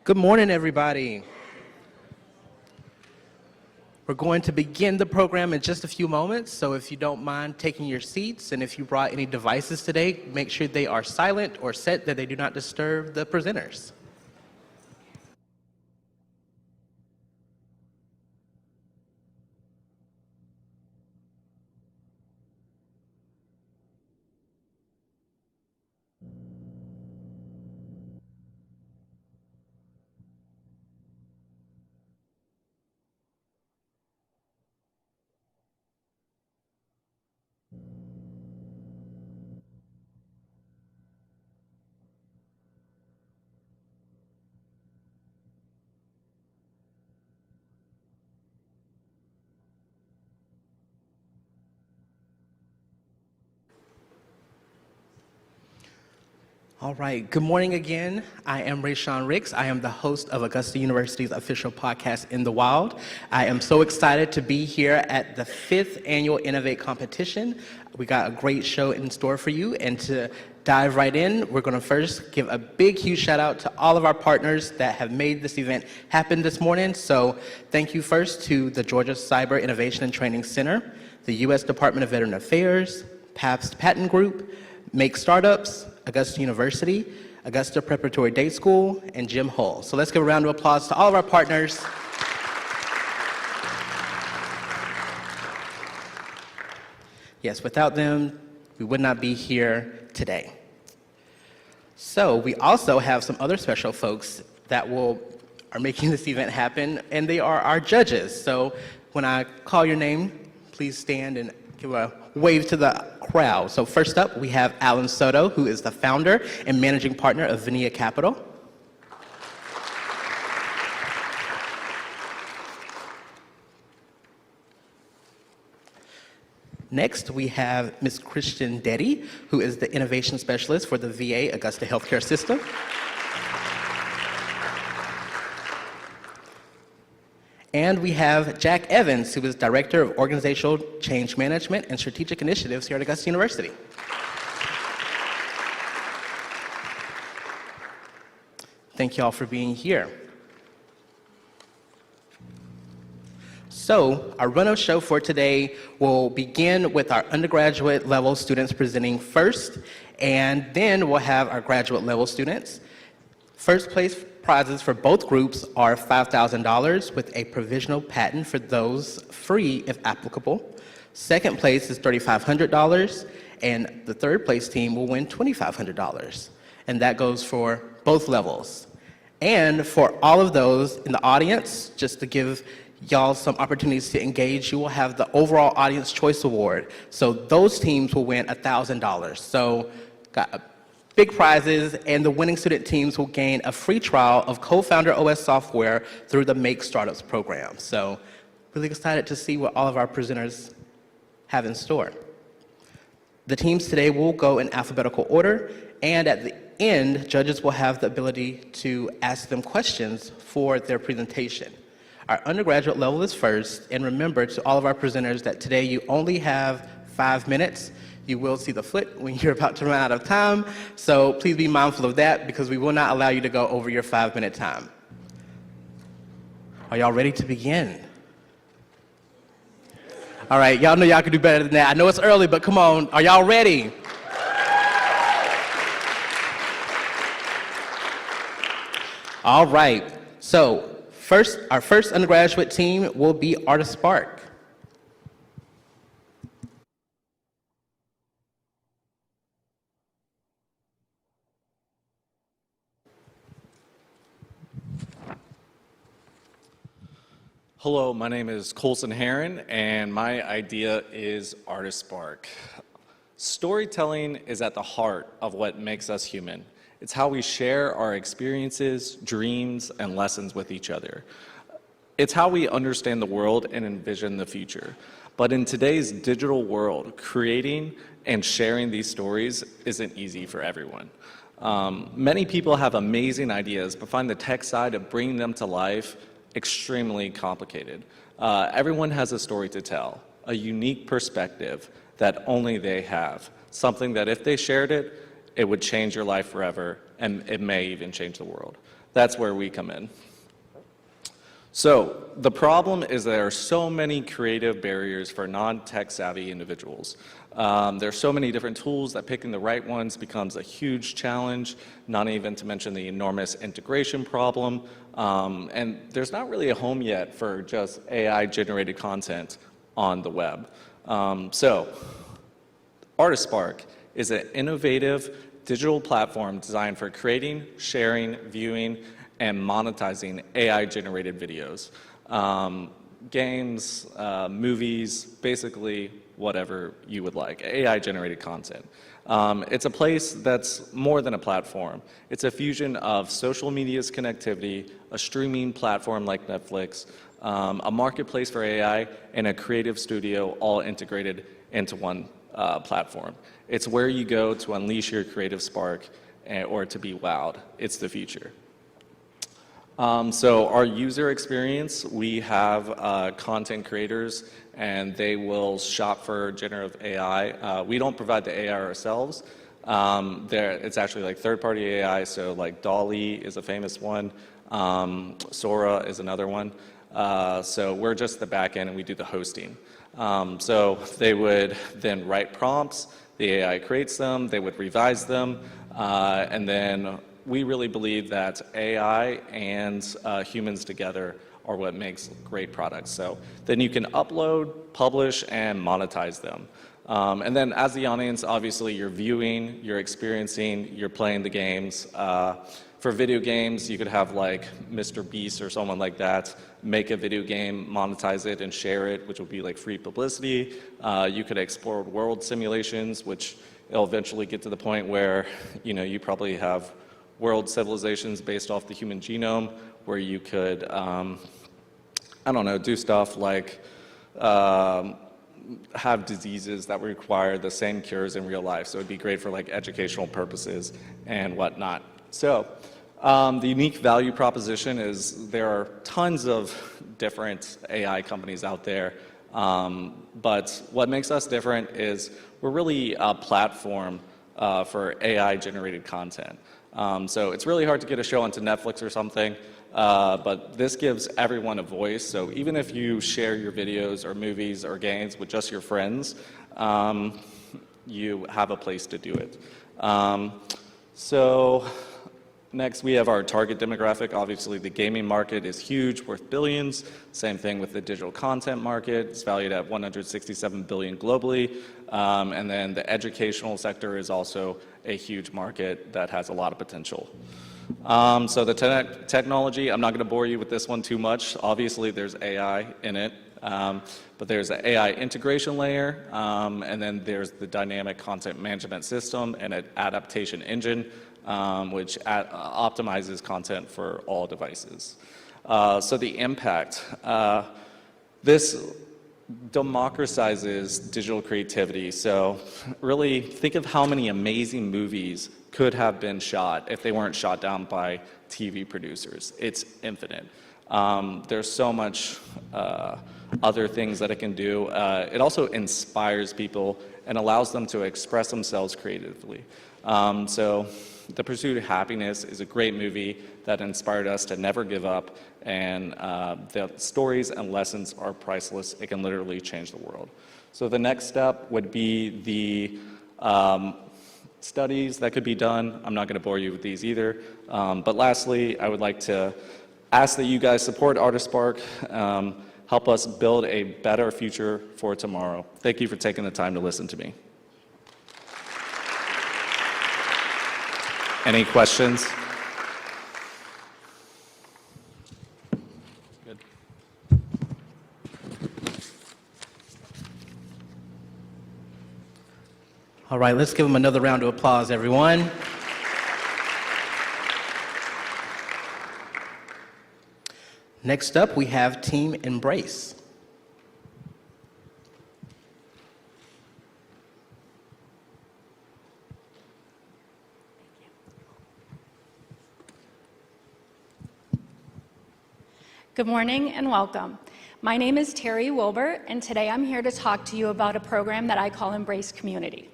Good morning, everybody. We're going to begin the program in just a few moments, so if you don't mind taking your seats, and if you brought any devices today, make sure they are silent or set that they do not disturb the presenters. All right, good morning again. I am Rayshawn Ricks. I am the host of Augusta University's official podcast, In the Wild. I am so excited to be here at the 5th annual Innovate competition. We got a great show in store for you, and to dive right in, we're gonna first give a big, huge shout out to all of our partners that have made this event happen this morning. So thank you first to the Georgia Cyber Innovation and Training Center, the U.S. Department of Veteran Affairs, Pabst Patent Group, Make Startups, Augusta University, Augusta Preparatory Day School, and Jim Hull. So let's give a round of applause to all of our partners. Yes, without them, we would not be here today. So we also have some other special folks that are making this event happen, and they are our judges. So when I call your name, please stand and give a wave to the crowd. So first up, we have Alan Soto, who is the founder and managing partner of Vinea Capital. Next, we have Ms. Christian Deddy, who is the innovation specialist for the VA Augusta Healthcare System. And we have Jack Evans, who is Director of Organizational Change Management and Strategic Initiatives here at Augusta University. Thank you all for being here. So our run-of show for today will begin with our undergraduate level students presenting first, and then we'll have our graduate level students. First place prizes for both groups are $5,000 with a provisional patent for those free if applicable. Second place is $3,500, and the third place team will win $2,500. And that goes for both levels. And for all of those in the audience, just to give y'all some opportunities to engage, you will have the overall Audience Choice Award. So those teams will win $1,000. So got big prizes, and the winning student teams will gain a free trial of Co-Founder OS software through the Make Startups program. So really excited to see what all of our presenters have in store. The teams today will go in alphabetical order, and at the end, judges will have the ability to ask them questions for their presentation. Our undergraduate level is first, and remember to all of our presenters that today you only have 5 minutes. You will see the foot when you're about to run out of time, so please be mindful of that because we will not allow you to go over your 5-minute time. Are y'all ready to begin? All right, y'all know y'all can do better than that. I know it's early, but come on, are y'all ready? All right, so our first undergraduate team will be Artist Spark. Hello, my name is Colson Heron, and my idea is Artist Spark. Storytelling is at the heart of what makes us human. It's how we share our experiences, dreams, and lessons with each other. It's how we understand the world and envision the future. But in today's digital world, creating and sharing these stories isn't easy for everyone. Many people have amazing ideas, but find the tech side of bringing them to life extremely complicated. Everyone has a story to tell, a unique perspective that only they have, something that if they shared it, it would change your life forever, and it may even change the world. That's where we come in. So the problem is there are so many creative barriers for non-tech savvy individuals. There's so many different tools that picking the right ones becomes a huge challenge, not even to mention the enormous integration problem. And there's not really a home yet for just AI-generated content on the web. So ArtistSpark is an innovative digital platform designed for creating, sharing, viewing, and monetizing AI-generated videos. Games, movies, basically whatever you would like, AI-generated content. It's a place that's more than a platform. It's a fusion of social media's connectivity, a streaming platform like Netflix, a marketplace for AI, and a creative studio all integrated into one platform. It's where you go to unleash your creative spark or to be wowed. It's the future. So our user experience, we have content creators and they will shop for generative AI. We don't provide the AI ourselves. It's actually like third-party AI, so like DALL-E is a famous one. Sora is another one. So we're just the back end and we do the hosting. So they would then write prompts, the AI creates them, they would revise them, and then we really believe that AI and humans together are what makes great products. So then you can upload, publish, and monetize them. And then as the audience, obviously you're viewing, you're experiencing, you're playing the games. For video games, you could have like Mr. Beast or someone like that make a video game, monetize it, and share it, which would be like free publicity. You could explore world simulations, which it'll eventually get to the point where you probably have world civilizations based off the human genome, where you could, I don't know, do stuff like have diseases that require the same cures in real life. So it'd be great for like educational purposes and whatnot. So the unique value proposition is there are tons of different AI companies out there, but what makes us different is we're really a platform for AI-generated content. So it's really hard to get a show onto Netflix or something, but this gives everyone a voice. So even if you share your videos or movies or games with just your friends, you have a place to do it. So next we have our target demographic. Obviously the gaming market is huge, worth billions. Same thing with the digital content market. It's valued at 167 billion globally. And then the educational sector is also a huge market that has a lot of potential. So the technology, I'm not going to bore you with this one too much. Obviously there's AI in it, but there's an AI integration layer, and then there's the dynamic content management system and an adaptation engine, which optimizes content for all devices. So the impact, this democratizes digital creativity. So really think of how many amazing movies could have been shot if they weren't shot down by TV producers. It's infinite. There's so much other things that it can do. It also inspires people and allows them to express themselves creatively. So The Pursuit of Happiness is a great movie that inspired us to never give up, and the stories and lessons are priceless. It can literally change the world. So the next step would be the studies that could be done. I'm not going to bore you with these either. But lastly, I would like to ask that you guys support ArtistSpark, help us build a better future for tomorrow. Thank you for taking the time to listen to me. Any questions? Good. All right, let's give them another round of applause, everyone. Next up, we have Team Embrace. Good morning and welcome. My name is Terry Wilbur, and today I'm here to talk to you about a program that I call Embrace Community.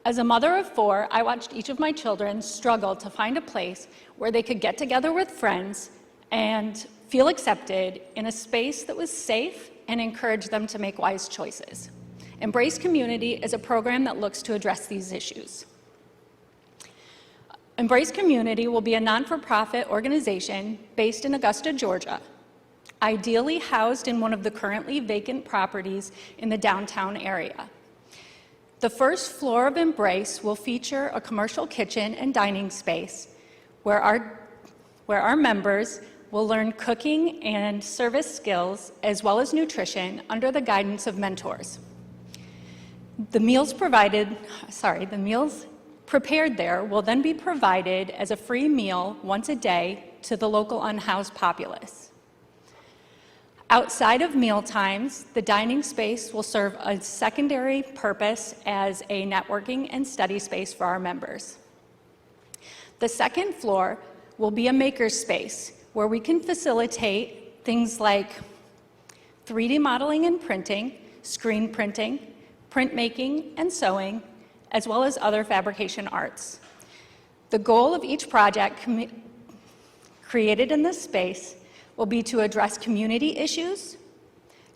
As a mother of 4, I watched each of my children struggle to find a place where they could get together with friends and feel accepted in a space that was safe and encouraged them to make wise choices. Embrace Community is a program that looks to address these issues. Embrace Community will be a non-for-profit organization based in Augusta, Georgia, ideally housed in one of the currently vacant properties in the downtown area. The first floor of Embrace will feature a commercial kitchen and dining space where our members will learn cooking and service skills as well as nutrition under the guidance of mentors. The meals prepared there will then be provided as a free meal once a day to the local unhoused populace. Outside of meal times, the dining space will serve a secondary purpose as a networking and study space for our members. The second floor will be a maker space where we can facilitate things like 3D modeling and printing, screen printing, printmaking and sewing, as well as other fabrication arts. The goal of each project created in this space will be to address community issues,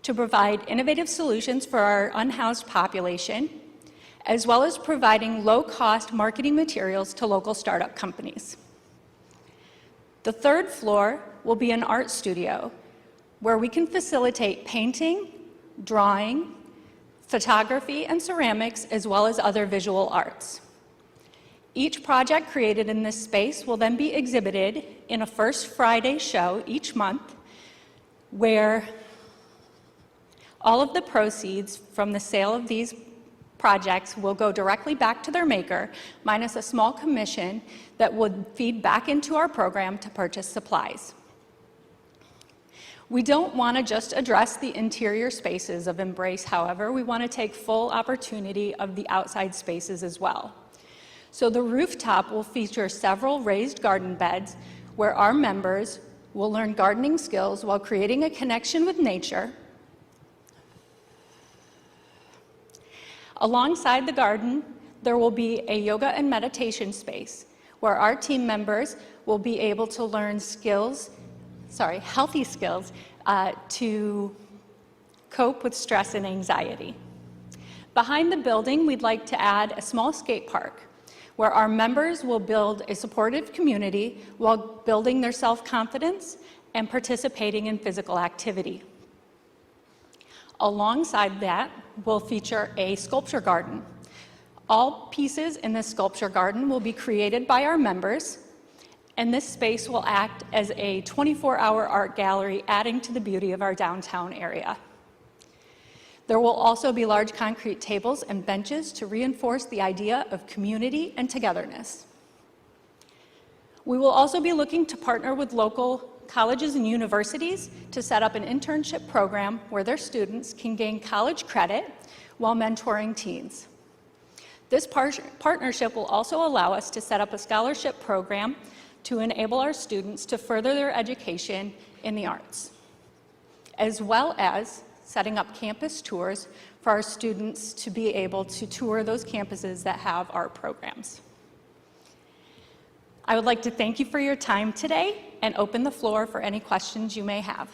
to provide innovative solutions for our unhoused population, as well as providing low-cost marketing materials to local startup companies. The third floor will be an art studio where we can facilitate painting, drawing, photography and ceramics, as well as other visual arts. Each project created in this space will then be exhibited in a First Friday show each month, where all of the proceeds from the sale of these projects will go directly back to their maker, minus a small commission that would feed back into our program to purchase supplies. We don't want to just address the interior spaces of Embrace, however, we want to take full opportunity of the outside spaces as well. So the rooftop will feature several raised garden beds where our members will learn gardening skills while creating a connection with nature. Alongside the garden, there will be a yoga and meditation space where our team members will be able to learn healthy skills to cope with stress and anxiety. Behind the building, we'd like to add a small skate park where our members will build a supportive community while building their self-confidence and participating in physical activity. Alongside that, we'll feature a sculpture garden. All pieces in this sculpture garden will be created by our members, and this space will act as a 24-hour art gallery, adding to the beauty of our downtown area. There will also be large concrete tables and benches to reinforce the idea of community and togetherness. We will also be looking to partner with local colleges and universities to set up an internship program where their students can gain college credit while mentoring teens. This partnership will also allow us to set up a scholarship program to enable our students to further their education in the arts, as well as setting up campus tours for our students to be able to tour those campuses that have art programs. I would like to thank you for your time today and open the floor for any questions you may have.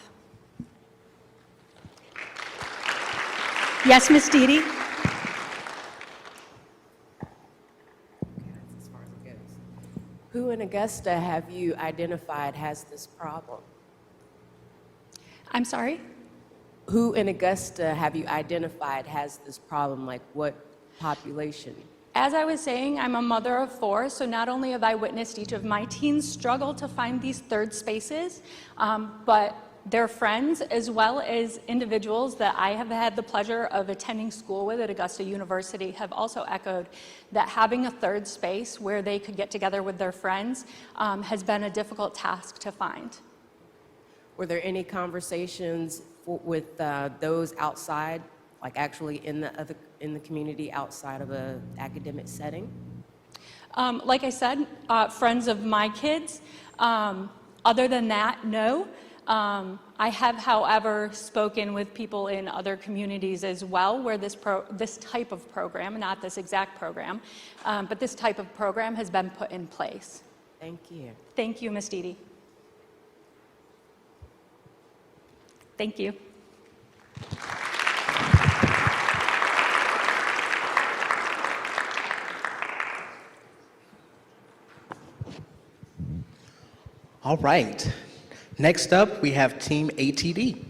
Yes, Ms. Didi? Who in Augusta have you identified has this problem? I'm sorry? Who in Augusta have you identified has this problem? Like what population? As I was saying, I'm a mother of 4, so not only have I witnessed each of my teens struggle to find these third spaces, but their friends, as well as individuals that I have had the pleasure of attending school with at Augusta University, have also echoed that having a third space where they could get together with their friends has been a difficult task to find. Were there any conversations with those outside, like actually in the community outside of an academic setting? Like I said, friends of my kids. Other than that, no. I have, however, spoken with people in other communities as well where this type of program, not this exact program, but this type of program has been put in place. Thank you. Thank you, Ms. Dede. Thank you. All right. Next up, we have Team ATD.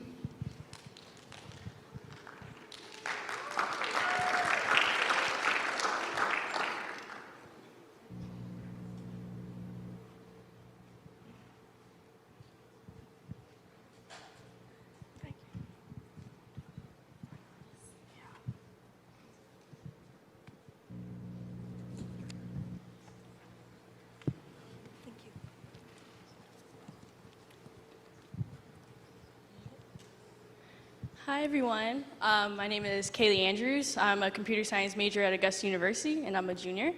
Hi, everyone. My name is Kaylee Andrews. I'm a computer science major at Augusta University, and I'm a junior.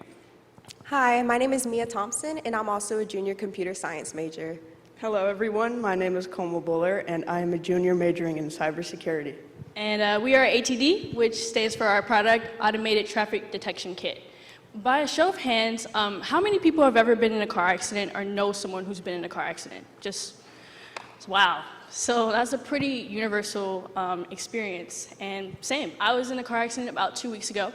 Hi, my name is Mia Thompson, and I'm also a junior computer science major. Hello, everyone. My name is Como Buller, and I am a junior majoring in cybersecurity. And we are ATD, which stands for our product, Automated Traffic Detection Kit. By a show of hands, how many people have ever been in a car accident or know someone who's been in a car accident? Just, wow. So that's a pretty universal experience. And same, I was in a car accident about 2 weeks ago.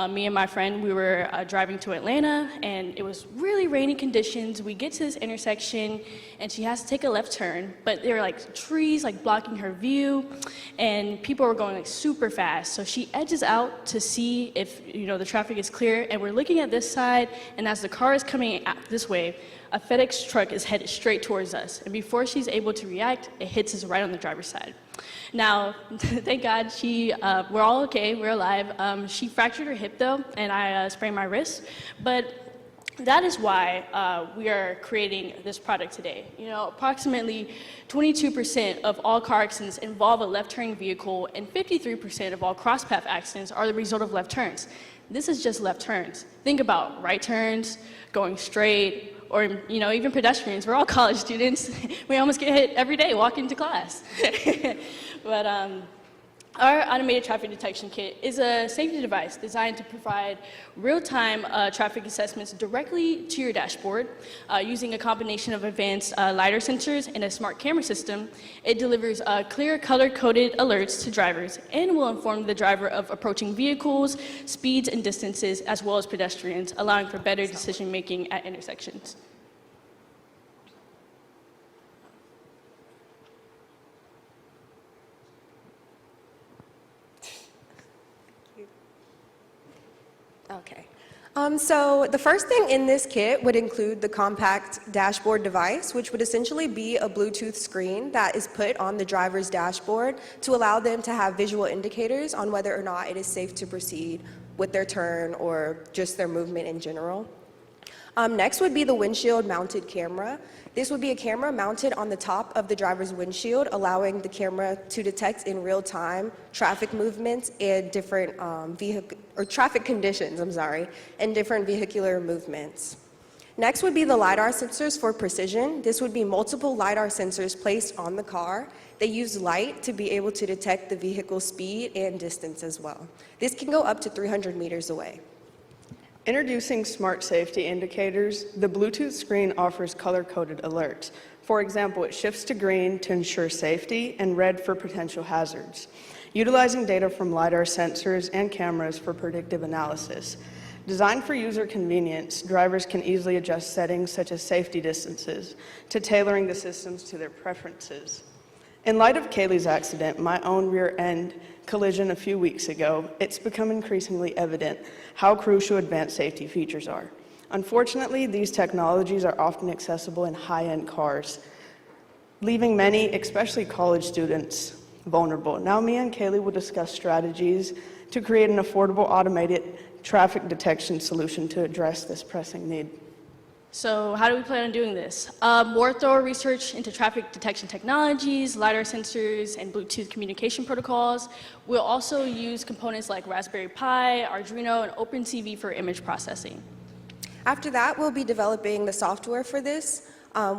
Me and my friend, we were driving to Atlanta, and it was really rainy conditions. We get to this intersection, and she has to take a left turn, but there were like trees like blocking her view, and people were going like super fast. So she edges out to see if the traffic is clear, and we're looking at this side, and as the car is coming this way, a FedEx truck is headed straight towards us. And before she's able to react, it hits us right on the driver's side. Now, thank God, we're all okay, we're alive. She fractured her hip though, and I sprained my wrist. But that is why we are creating this product today. Approximately 22% of all car accidents involve a left-turning vehicle, and 53% of all cross-path accidents are the result of left turns. This is just left turns. Think about right turns, going straight, or even pedestrians. We're all college students. We almost get hit every day walking to class. But our automated traffic detection kit is a safety device designed to provide real-time traffic assessments directly to your dashboard. Using a combination of advanced LiDAR sensors and a smart camera system, it delivers clear color-coded alerts to drivers and will inform the driver of approaching vehicles, speeds and distances, as well as pedestrians, allowing for better decision-making at intersections. Okay. So the first thing in this kit would include the compact dashboard device, which would essentially be a Bluetooth screen that is put on the driver's dashboard to allow them to have visual indicators on whether or not it is safe to proceed with their turn or just their movement in general. Next would be the windshield mounted camera. This would be a camera mounted on the top of the driver's windshield, allowing the camera to detect in real time traffic movements and different traffic conditions, and different vehicular movements. Next would be the LiDAR sensors for precision. This would be multiple LiDAR sensors placed on the car. They use light to be able to detect the vehicle speed and distance as well. This can go up to 300 meters away. Introducing smart safety indicators, the Bluetooth screen offers color-coded alerts. For example, it shifts to green to ensure safety and red for potential hazards. Utilizing data from LiDAR sensors and cameras for predictive analysis. Designed for user convenience, drivers can easily adjust settings such as safety distances to tailoring the systems to their preferences. In light of Kaylee's accident, my own rear end collision a few weeks ago, it's become increasingly evident how crucial advanced safety features are. Unfortunately, these technologies are often accessible in high-end cars, leaving many, especially college students, vulnerable. Now, me and Kaylee will discuss strategies to create an affordable automated traffic detection solution to address this pressing need. So how do we plan on doing this? More thorough research into traffic detection technologies, LiDAR sensors, and Bluetooth communication protocols. We'll also use components like Raspberry Pi, Arduino, and OpenCV for image processing. After that, we'll be developing the software for this.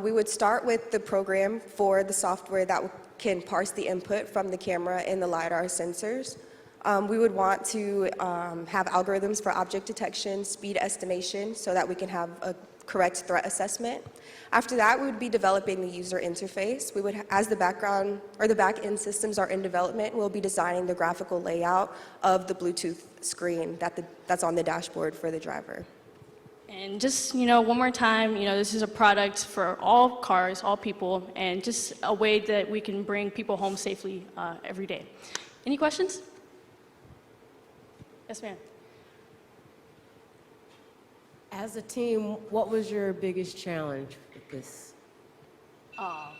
We would start with the program for the software that can parse the input from the camera and the LiDAR sensors. We would want to have algorithms for object detection, speed estimation, so that we can have a correct threat assessment. After that, we would be developing the user interface. We would, as the background or the back-end systems are in development, we'll be designing the graphical layout of the Bluetooth screen that's on the dashboard for the driver. And just, one more time, this is a product for all cars, all people, and just a way that we can bring people home safely every day. Any questions? Yes, ma'am. As a team, what was your biggest challenge with this? I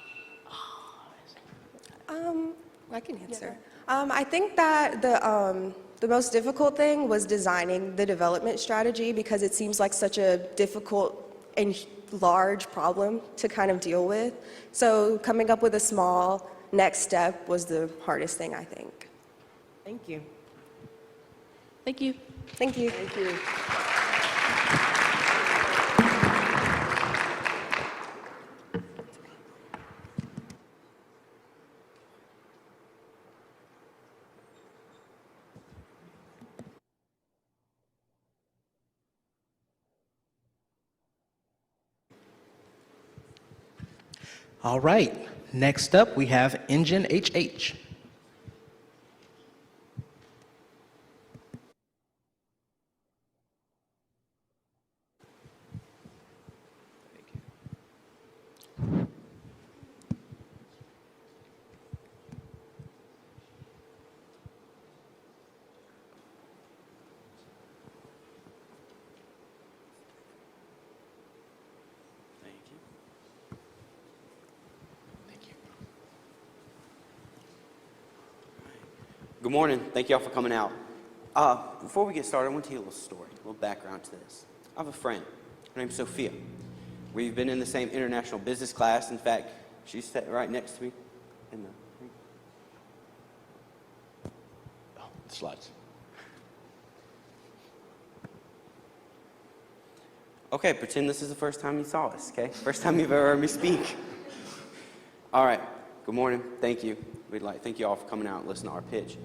can answer. I think that the most difficult thing was designing the development strategy because it seems like such a difficult and large problem to kind of deal with. So coming up with a small next step was the hardest thing, I think. Thank you. Thank you. Thank you. Thank you. All right, next up we have Engine HH. Good morning. Thank you all for coming out. Before we get started, I want to tell you a little story, a little background to this. I have a friend. Her name's Sophia. We've been in the same international business class. In fact, she's sat right next to me. Slides. Okay, pretend this is the first time you saw us, okay? First time you've ever heard me speak. All right. Good morning. Thank you. Thank you all for coming out and listening to our pitch.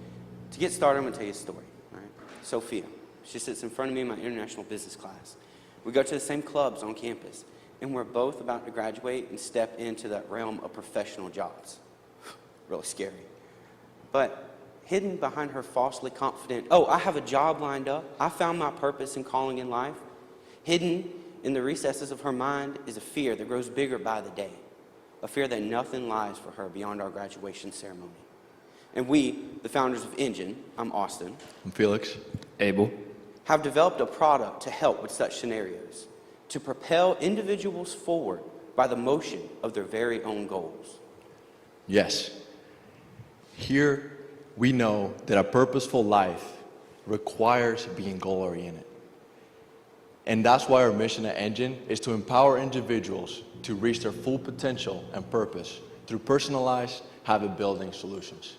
To get started, I'm going to tell you a story. All right? Sophia, she sits in front of me in my international business class. We go to the same clubs on campus, and we're both about to graduate and step into that realm of professional jobs. Really scary. But hidden behind her falsely confident, oh, I have a job lined up, I found my purpose and calling in life, hidden in the recesses of her mind is a fear that grows bigger by the day. A fear that nothing lies for her beyond our graduation ceremony. And we, the founders of Engine, I'm Austin. I'm Felix. Abel. Have developed a product to help with such scenarios, to propel individuals forward by the motion of their very own goals. Yes. Here we know that a purposeful life requires being goal-oriented. And that's why our mission at Engine is to empower individuals to reach their full potential and purpose through personalized habit-building solutions.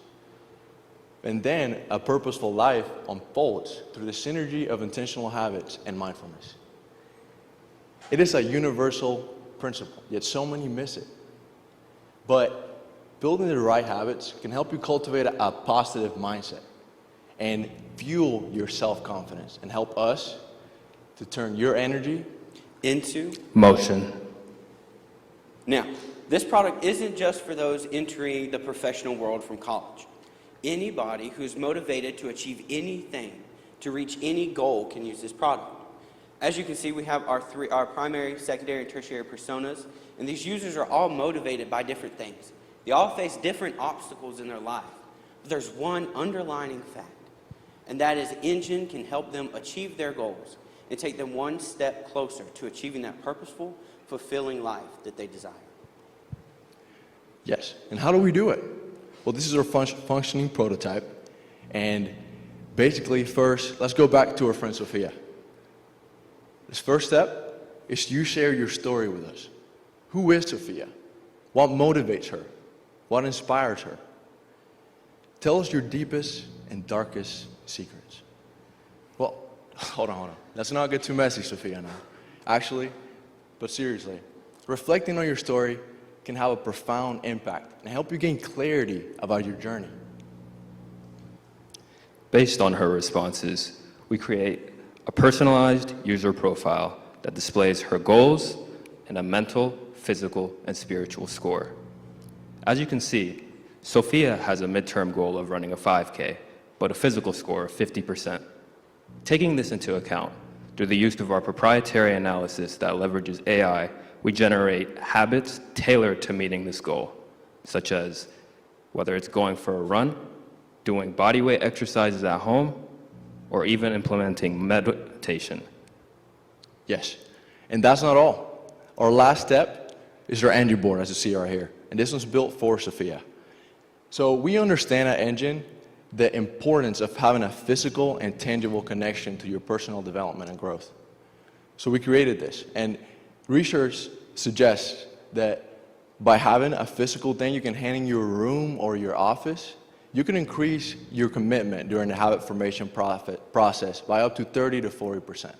And then a purposeful life unfolds through the synergy of intentional habits and mindfulness. It is a universal principle, yet so many miss it. But building the right habits can help you cultivate a positive mindset and fuel your self-confidence and help us to turn your energy into Motion. Now, this product isn't just for those entering the professional world from college. Anybody who's motivated to achieve anything, to reach any goal, can use this product. As you can see, we have our primary, secondary, and tertiary personas, and these users are all motivated by different things. They all face different obstacles in their life. But there's one underlying fact, and that is Engine can help them achieve their goals and take them one step closer to achieving that purposeful, fulfilling life that they desire. Yes. And how do we do it? Well, this is our functioning prototype. And basically, first, let's go back to our friend Sophia. This first step is you share your story with us. Who is Sophia? What motivates her? What inspires her? Tell us your deepest and darkest secrets. Well, hold on. Let's not get too messy, Sophia, now. Actually, but seriously, reflecting on your story can have a profound impact and help you gain clarity about your journey. Based on her responses, we create a personalized user profile that displays her goals and a mental, physical, and spiritual score. As you can see, Sophia has a midterm goal of running a 5K, but a physical score of 50%. Taking this into account, through the use of our proprietary analysis that leverages AI, we generate habits tailored to meeting this goal, such as whether it's going for a run, doing bodyweight exercises at home, or even implementing meditation. Yes, and that's not all. Our last step is our engine board, as you see right here. And this one's built for Sophia. So we understand at Engine the importance of having a physical and tangible connection to your personal development and growth. So we created this, and research suggests that by having a physical thing you can hang in your room or your office, you can increase your commitment during the habit formation process by up to 30 to 40%.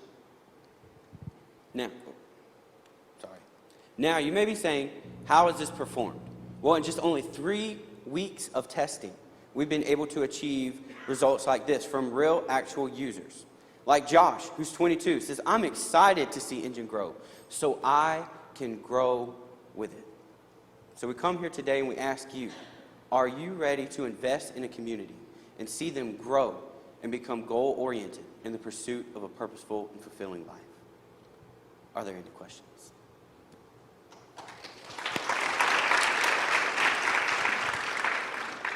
Now, you may be saying, how is this performed? Well, in just only 3 weeks of testing, we've been able to achieve results like this from real, actual users. Like Josh, who's 22, says, I'm excited to see Engine grow so I can grow with it. So we come here today and we ask you, are you ready to invest in a community and see them grow and become goal-oriented in the pursuit of a purposeful and fulfilling life? Are there any questions?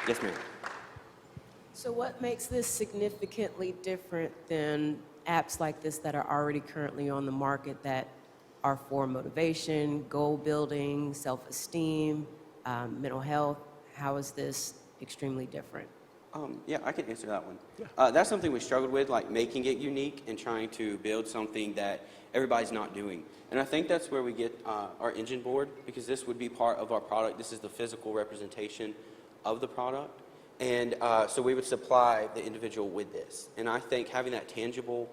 Yes, ma'am. So what makes this significantly different than apps like this that are already currently on the market that are for motivation, goal building, self-esteem, mental health? How is this extremely different? Yeah, I can answer that one. That's something we struggled with, like making it unique and trying to build something that everybody's not doing. And I think that's where we get our engine board, because this would be part of our product. This is the physical representation of the product. And so we would supply the individual with this. And I think having that tangible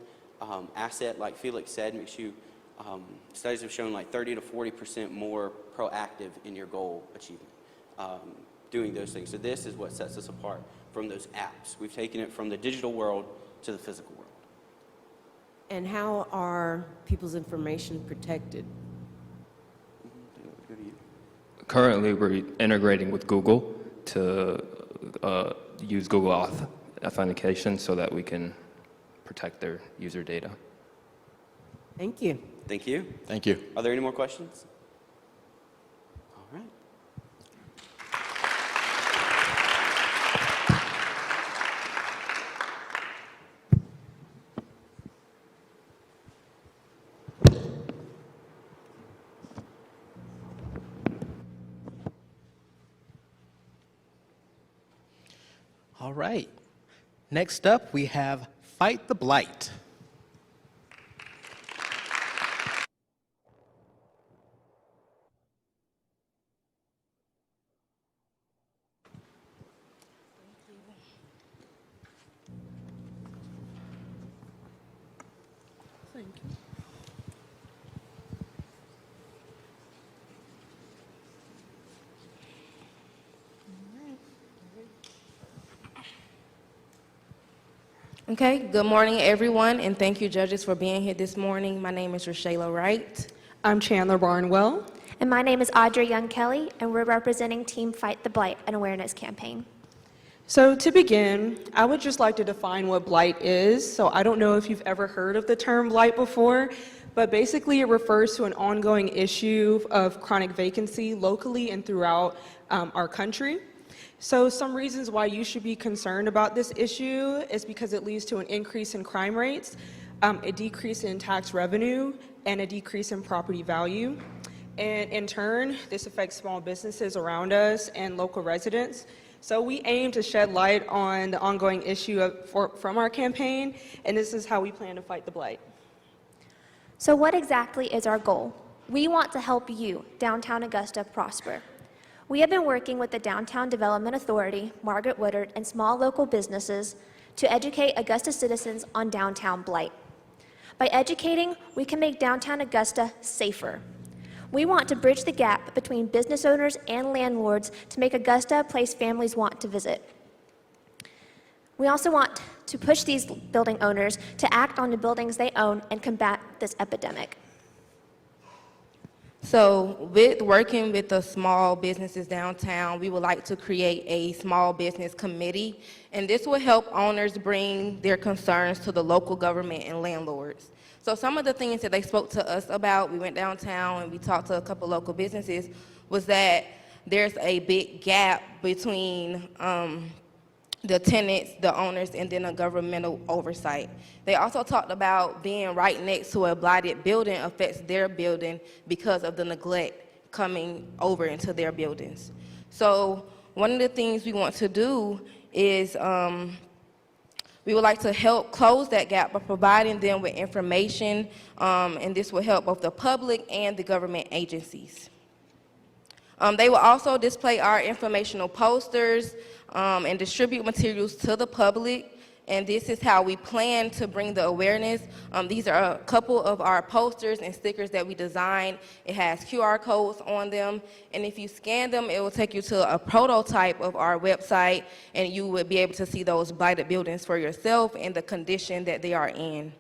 asset, like Felix said, makes you, studies have shown like 30 to 40% more proactive in your goal achievement, doing those things. So this is what sets us apart from those apps. We've taken it from the digital world to the physical world. And how are people's information protected? Currently, we're integrating with Google to use Google authentication so that we can protect their user data. Thank you. Thank you. Thank you. Are there any more questions? All right. All right. Next up, we have Fight the Blight. Thank you. Okay, good morning, everyone, and thank you, judges, for being here this morning. My name is Rashayla Wright. I'm Chandler Barnwell. And my name is Audrey Young-Kelly, and we're representing Team Fight the Blight, an awareness campaign. So to begin, I would just like to define what blight is. So I don't know if you've ever heard of the term blight before, but basically it refers to an ongoing issue of chronic vacancy locally and throughout our country. So some reasons why you should be concerned about this issue is because it leads to an increase in crime rates, a decrease in tax revenue, and a decrease in property value. And in turn, this affects small businesses around us and local residents. So we aim to shed light on the ongoing issue from our campaign, and this is how we plan to fight the blight. So what exactly is our goal? We want to help you, downtown Augusta, prosper. We have been working with the Downtown Development Authority, Margaret Woodard, and small local businesses to educate Augusta citizens on downtown blight. By educating, we can make downtown Augusta safer. We want to bridge the gap between business owners and landlords to make Augusta a place families want to visit. We also want to push these building owners to act on the buildings they own and combat this epidemic. So with working with the small businesses downtown, we would like to create a small business committee, and this will help owners bring their concerns to the local government and landlords. So some of the things that they spoke to us about, we went downtown and we talked to a couple local businesses, was that there's a big gap between the tenants, the owners, and then a governmental oversight. They also talked about being right next to a blighted building affects their building because of the neglect coming over into their buildings. So one of the things we want to do is we would like to help close that gap by providing them with information, and this will help both the public and the government agencies. They will also display our informational posters and distribute materials to the public, and this is how we plan to bring the awareness. These are a couple of our posters and stickers that we designed. It has QR codes on them, and if you scan them, it will take you to a prototype of our website, and you would be able to see those blighted buildings for yourself and the condition that they are in.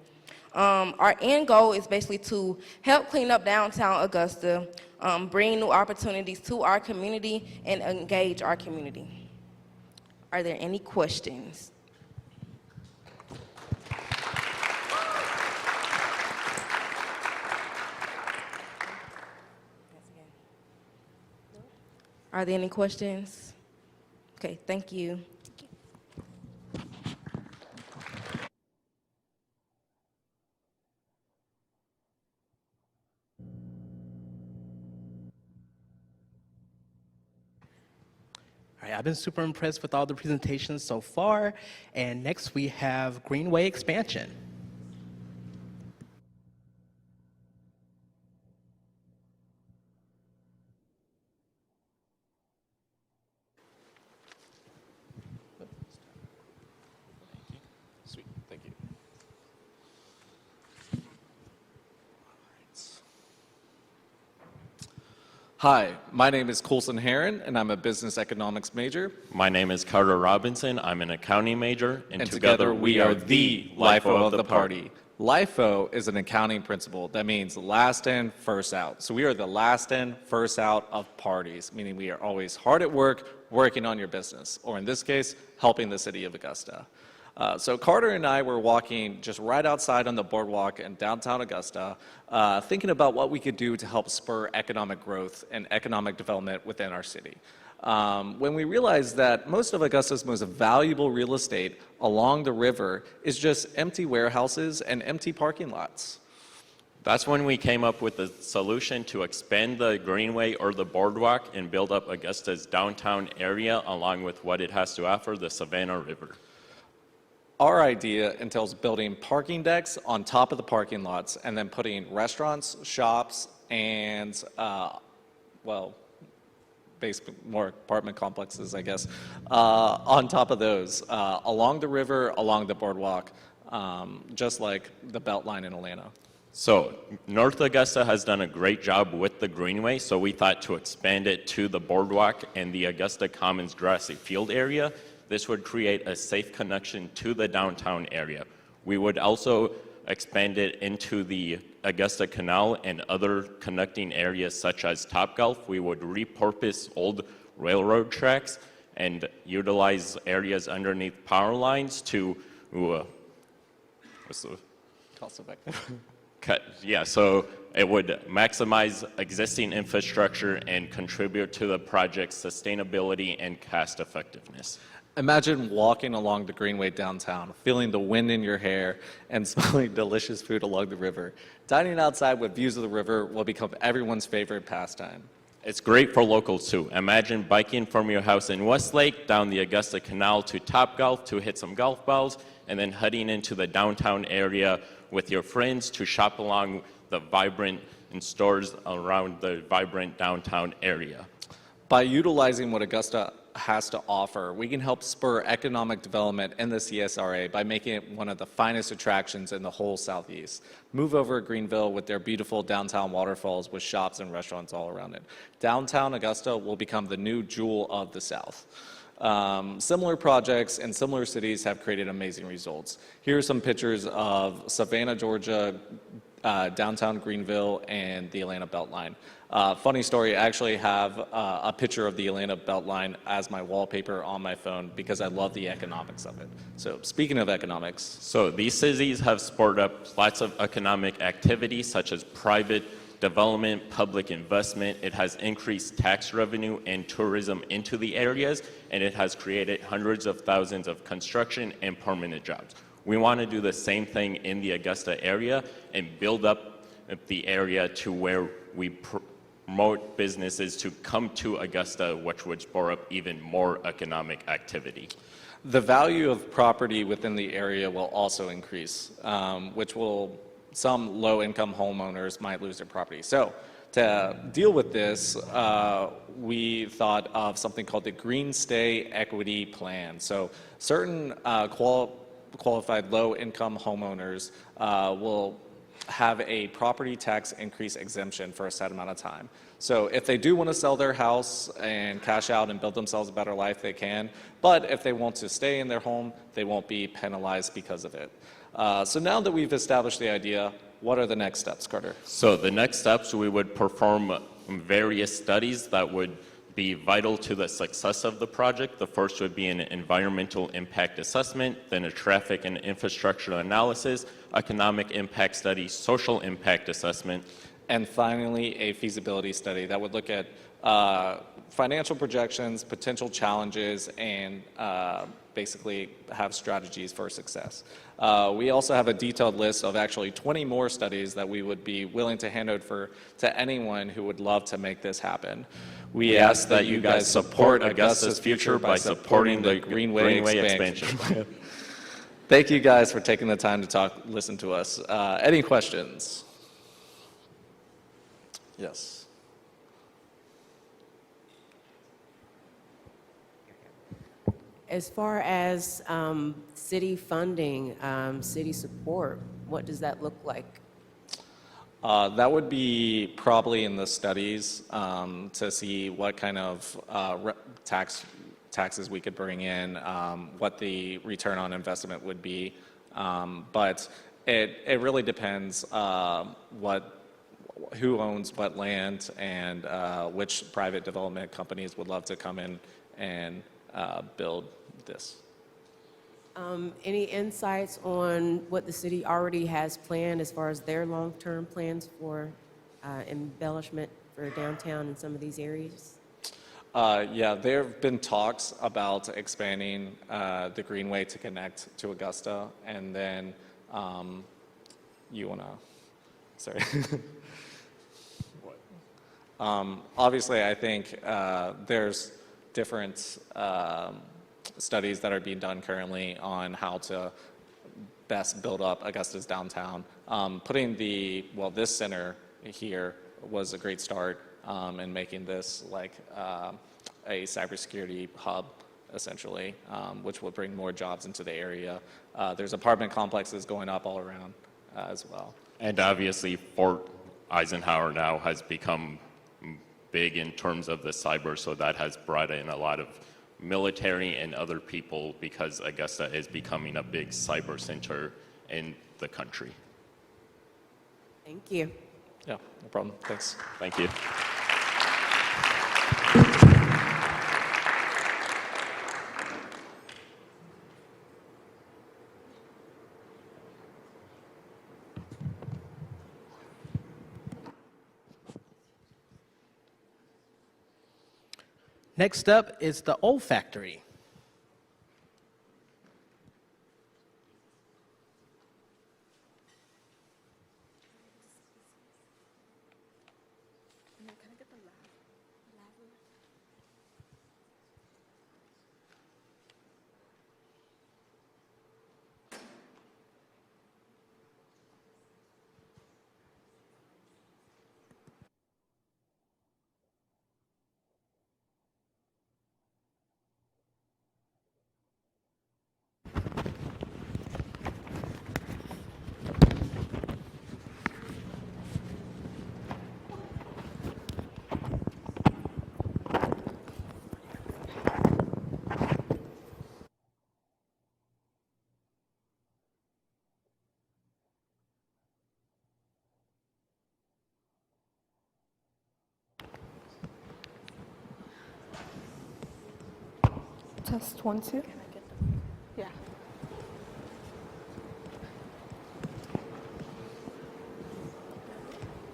Our end goal is basically to help clean up downtown Augusta, bring new opportunities to our community, and engage our community. Are there any questions? Are there any questions? Okay, thank you. All right, I've been super impressed with all the presentations so far. And next we have Greenway expansion. Sweet, thank you. Hi, my name is Coulson Heron, and I'm a business economics major. My name is Carter Robinson. I'm an accounting major, And together we are the LIFO of the party. LIFO is an accounting principle that means last in, first out. So we are the last in, first out of parties, meaning we are always hard at work, working on your business, or in this case, helping the city of Augusta. So Carter and I were walking just right outside on the boardwalk in downtown Augusta, thinking about what we could do to help spur economic growth and economic development within our city. When we realized that most of Augusta's most valuable real estate along the river is just empty warehouses and empty parking lots. That's when we came up with the solution to expand the greenway or the boardwalk and build up Augusta's downtown area along with what it has to offer, the Savannah River. Our idea entails building parking decks on top of the parking lots and then putting restaurants, shops, and, more apartment complexes, I guess, on top of those, along the river, along the boardwalk, just like the Beltline in Atlanta. So North Augusta has done a great job with the greenway, so we thought to expand it to the boardwalk and the Augusta Commons grassy field area. This would create a safe connection to the downtown area. We would also expand it into the Augusta Canal and other connecting areas such as Topgolf. We would repurpose old railroad tracks and utilize areas underneath power lines to, Cost effective. so it would maximize existing infrastructure and contribute to the project's sustainability and cost effectiveness. Imagine walking along the greenway downtown, feeling the wind in your hair, and smelling delicious food along the river. Dining outside with views of the river will become everyone's favorite pastime. It's great for locals too. Imagine biking from your house in Westlake down the Augusta Canal to Topgolf to hit some golf balls, and then heading into the downtown area with your friends to shop along the vibrant and stores around the vibrant downtown area. By utilizing what Augusta has to offer. We can help spur economic development in the CSRA by making it one of the finest attractions in the whole Southeast. Move over Greenville with their beautiful downtown waterfalls with shops and restaurants all around it. Downtown Augusta will become the new jewel of the South. Similar projects in similar cities have created amazing results. Here are some pictures of Savannah, Georgia, downtown Greenville, and the Atlanta Beltline. Funny story, I actually have a picture of the Atlanta Beltline as my wallpaper on my phone because I love the economics of it. So speaking of economics. So these cities have spurred up lots of economic activity such as private development, public investment. It has increased tax revenue and tourism into the areas, and it has created hundreds of thousands of construction and permanent jobs. We want to do the same thing in the Augusta area and build up the area to where we promote businesses to come to Augusta, which would spur up even more economic activity. The value of property within the area will also increase, which will, some low-income homeowners might lose their property. So to deal with this, we thought of something called the Green Stay Equity Plan. So certain qualified low-income homeowners will have a property tax increase exemption for a set amount of time. So if they do want to sell their house and cash out and build themselves a better life, they can. But if they want to stay in their home, they won't be penalized because of it. So now that we've established the idea, what are the next steps, Carter? So the next steps, we would perform various studies that would be vital to the success of the project. The first would be an environmental impact assessment, then a traffic and infrastructure analysis, economic impact study, social impact assessment. And finally, a feasibility study that would look at financial projections, potential challenges, and basically have strategies for success. We also have a detailed list of actually 20 more studies that we would be willing to hand over to anyone who would love to make this happen. We ask that you guys support Augusta's future by supporting the Greenway expansion plan. Thank you guys for taking the time to listen to us. Any questions? Yes. As far as city funding, city support, what does that look like? That would be probably in the studies to see what kind of taxes we could bring in, what the return on investment would be. But it really depends who owns what land and which private development companies would love to come in and build this. Any insights on what the city already has planned as far as their long-term plans for embellishment for downtown in some of these areas? Yeah, there have been talks about expanding the Greenway to connect to Augusta, and then you want to, sorry. Obviously, I think there's different studies that are being done currently on how to best build up Augusta's downtown. Putting this center here was a great start in making this like a cybersecurity hub, essentially, which will bring more jobs into the area. There's apartment complexes going up all around as well. And obviously, Fort Eisenhower now has become big in terms of the cyber, so that has brought in a lot of military and other people because Augusta is becoming a big cyber center in the country. Thank you. Yeah, no problem. Thanks. Thank you. Next up is the olfactory. Test 1, 2. Yeah.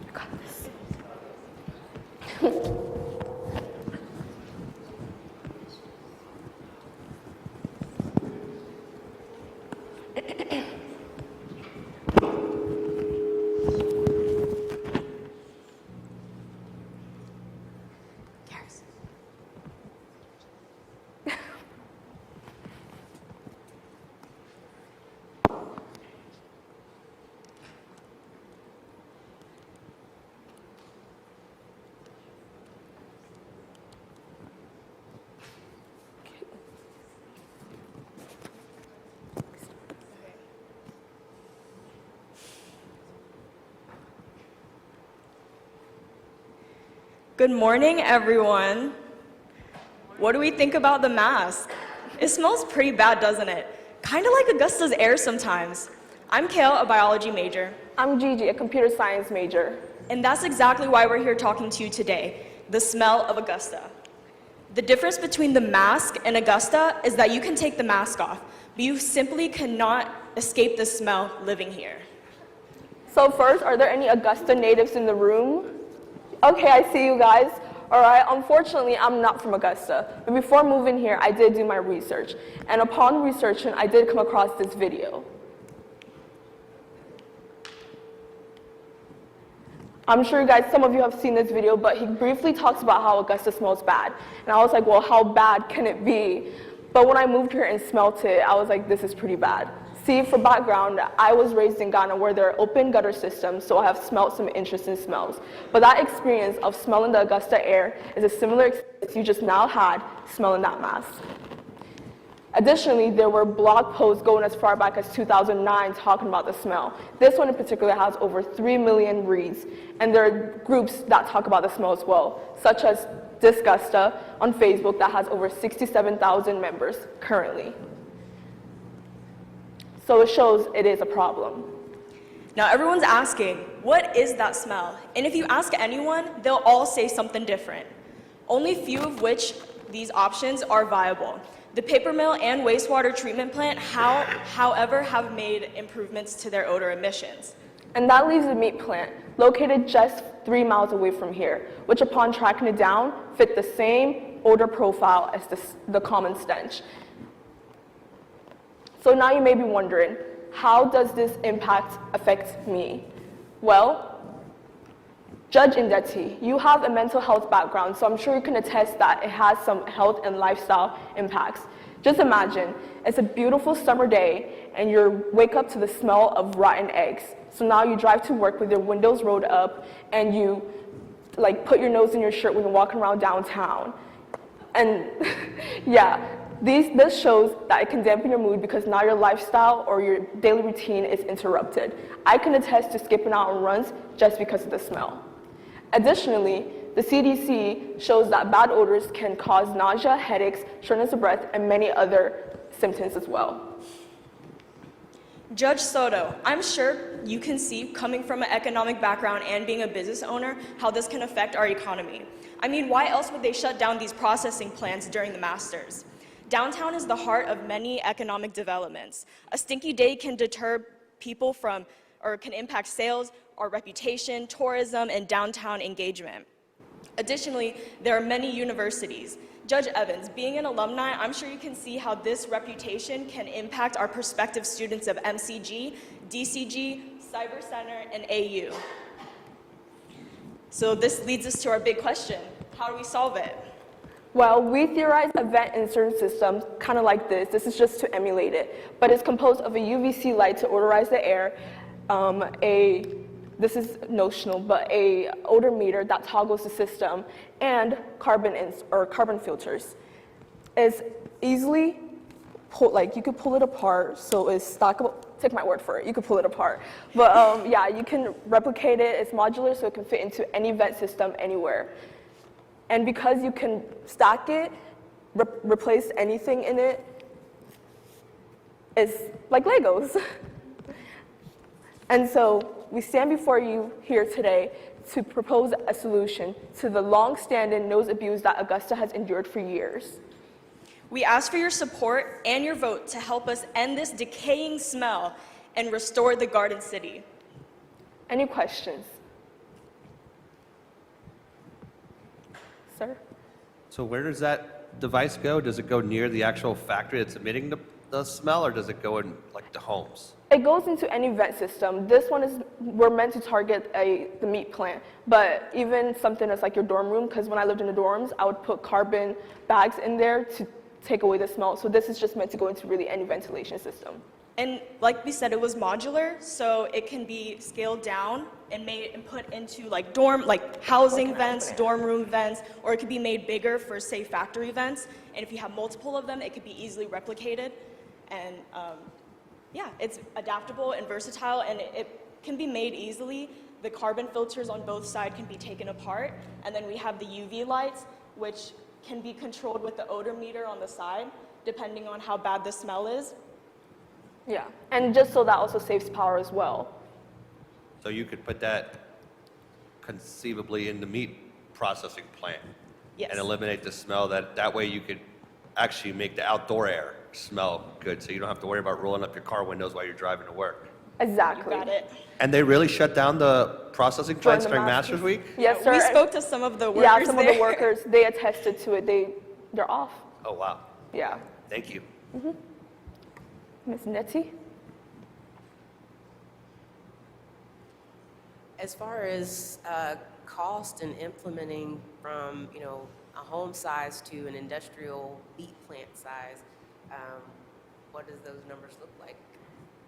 I got this. Good morning, everyone. What do we think about the mask? It smells pretty bad, doesn't it? Kind of like Augusta's air sometimes. I'm Kale, a biology major. I'm Gigi, a computer science major. And that's exactly why we're here talking to you today, the smell of Augusta. The difference between the mask and Augusta is that you can take the mask off, but you simply cannot escape the smell living here. So first, are there any Augusta natives in the room? Okay, I see you guys. All right, unfortunately, I'm not from Augusta. But before moving here, I did do my research. And upon researching, I did come across this video. I'm sure you guys, some of you have seen this video, but he briefly talks about how Augusta smells bad. And I was like, well, how bad can it be? But when I moved here and smelt it, I was like, this is pretty bad. See, for background, I was raised in Ghana where there are open gutter systems, so I have smelled some interesting smells. But that experience of smelling the Augusta air is a similar experience you just now had smelling that mask. Additionally, there were blog posts going as far back as 2009 talking about the smell. This one in particular has over 3 million reads, and there are groups that talk about the smell as well, such as Disgusta on Facebook that has over 67,000 members currently. So it shows it is a problem. Now everyone's asking, what is that smell? And if you ask anyone, they'll all say something different. Only few of which these options are viable. The paper mill and wastewater treatment plant, however, have made improvements to their odor emissions. And that leaves the meat plant, located just 3 miles away from here, which upon tracking it down, fit the same odor profile as the common stench. So now you may be wondering, how does this impact affect me? Well, Judge Indeti, you have a mental health background, so I'm sure you can attest that it has some health and lifestyle impacts. Just imagine, it's a beautiful summer day, and you wake up to the smell of rotten eggs. So now you drive to work with your windows rolled up, and you put your nose in your shirt when you're walking around downtown. And yeah, this shows that it can dampen your mood because now your lifestyle or your daily routine is interrupted. I can attest to skipping out on runs just because of the smell. Additionally, the CDC shows that bad odors can cause nausea, headaches, shortness of breath, and many other symptoms as well. Judge Soto, I'm sure you can see, coming from an economic background and being a business owner, how this can affect our economy. I mean, why else would they shut down these processing plants during the Masters? Downtown is the heart of many economic developments. A stinky day can deter people from, or can impact sales, our reputation, tourism, and downtown engagement. Additionally, there are many universities. Judge Evans, being an alumni, I'm sure you can see how this reputation can impact our prospective students of MCG, DCG, Cyber Center, and AU. So this leads us to our big question. How do we solve it? Well, we theorize a vent insert system kind of like this. This is just to emulate it. But it's composed of a UVC light to odorize the air, this is notional, but a odor meter that toggles the system, and carbon filters. It's easily you could pull it apart, so it's stackable. Take my word for it, you could pull it apart. But yeah, you can replicate it. It's modular, so it can fit into any vent system anywhere. And because you can stack it, replace anything in it, it's like Legos. And so we stand before you here today to propose a solution to the long-standing nose abuse that Augusta has endured for years. We ask for your support and your vote to help us end this decaying smell and restore the Garden City. Any questions? Sir? So where does that device go? Does it go near the actual factory that's emitting the smell, or does it go in like the homes? It goes into any vent system. This one is, we're meant to target the meat plant, but even something that's like your dorm room, because when I lived in the dorms, I would put carbon bags in there to take away the smell. So this is just meant to go into really any ventilation system. And like we said, it was modular, so it can be scaled down and made and put into like housing vents, dorm room vents, or it could be made bigger for, say, factory vents. And if you have multiple of them, it could be easily replicated. And yeah, it's adaptable and versatile, and it can be made easily. The carbon filters on both sides can be taken apart, and then we have the UV lights, which can be controlled with the odor meter on the side, depending on how bad the smell is. Yeah, and just so that also saves power as well. So you could put that conceivably in the meat processing plant. Yes. And eliminate the smell. That way you could actually make the outdoor air smell good, so you don't have to worry about rolling up your car windows while you're driving to work. Exactly. You got it. And they really shut down the processing plants during Masters Week? Yes, sir. We spoke to some of the workers Yeah, some of there. the workers, they attested to it. They're off. Oh, wow. Yeah. Thank you. Ms. Nettie? As far as cost and implementing from, a home size to an industrial meat plant size, what does those numbers look like?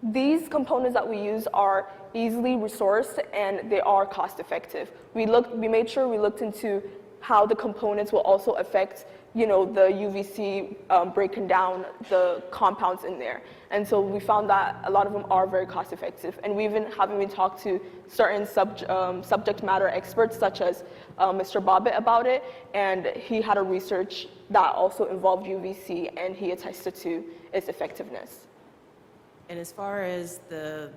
These components that we use are easily resourced and they are cost effective. We made sure we looked into how the components will also affect, the UVC breaking down the compounds in there. And so we found that a lot of them are very cost effective. And we even talked to certain subject matter experts such as Mr. Bobbitt about it, and he had a research that also involved UVC and he attested to its effectiveness. And as far as the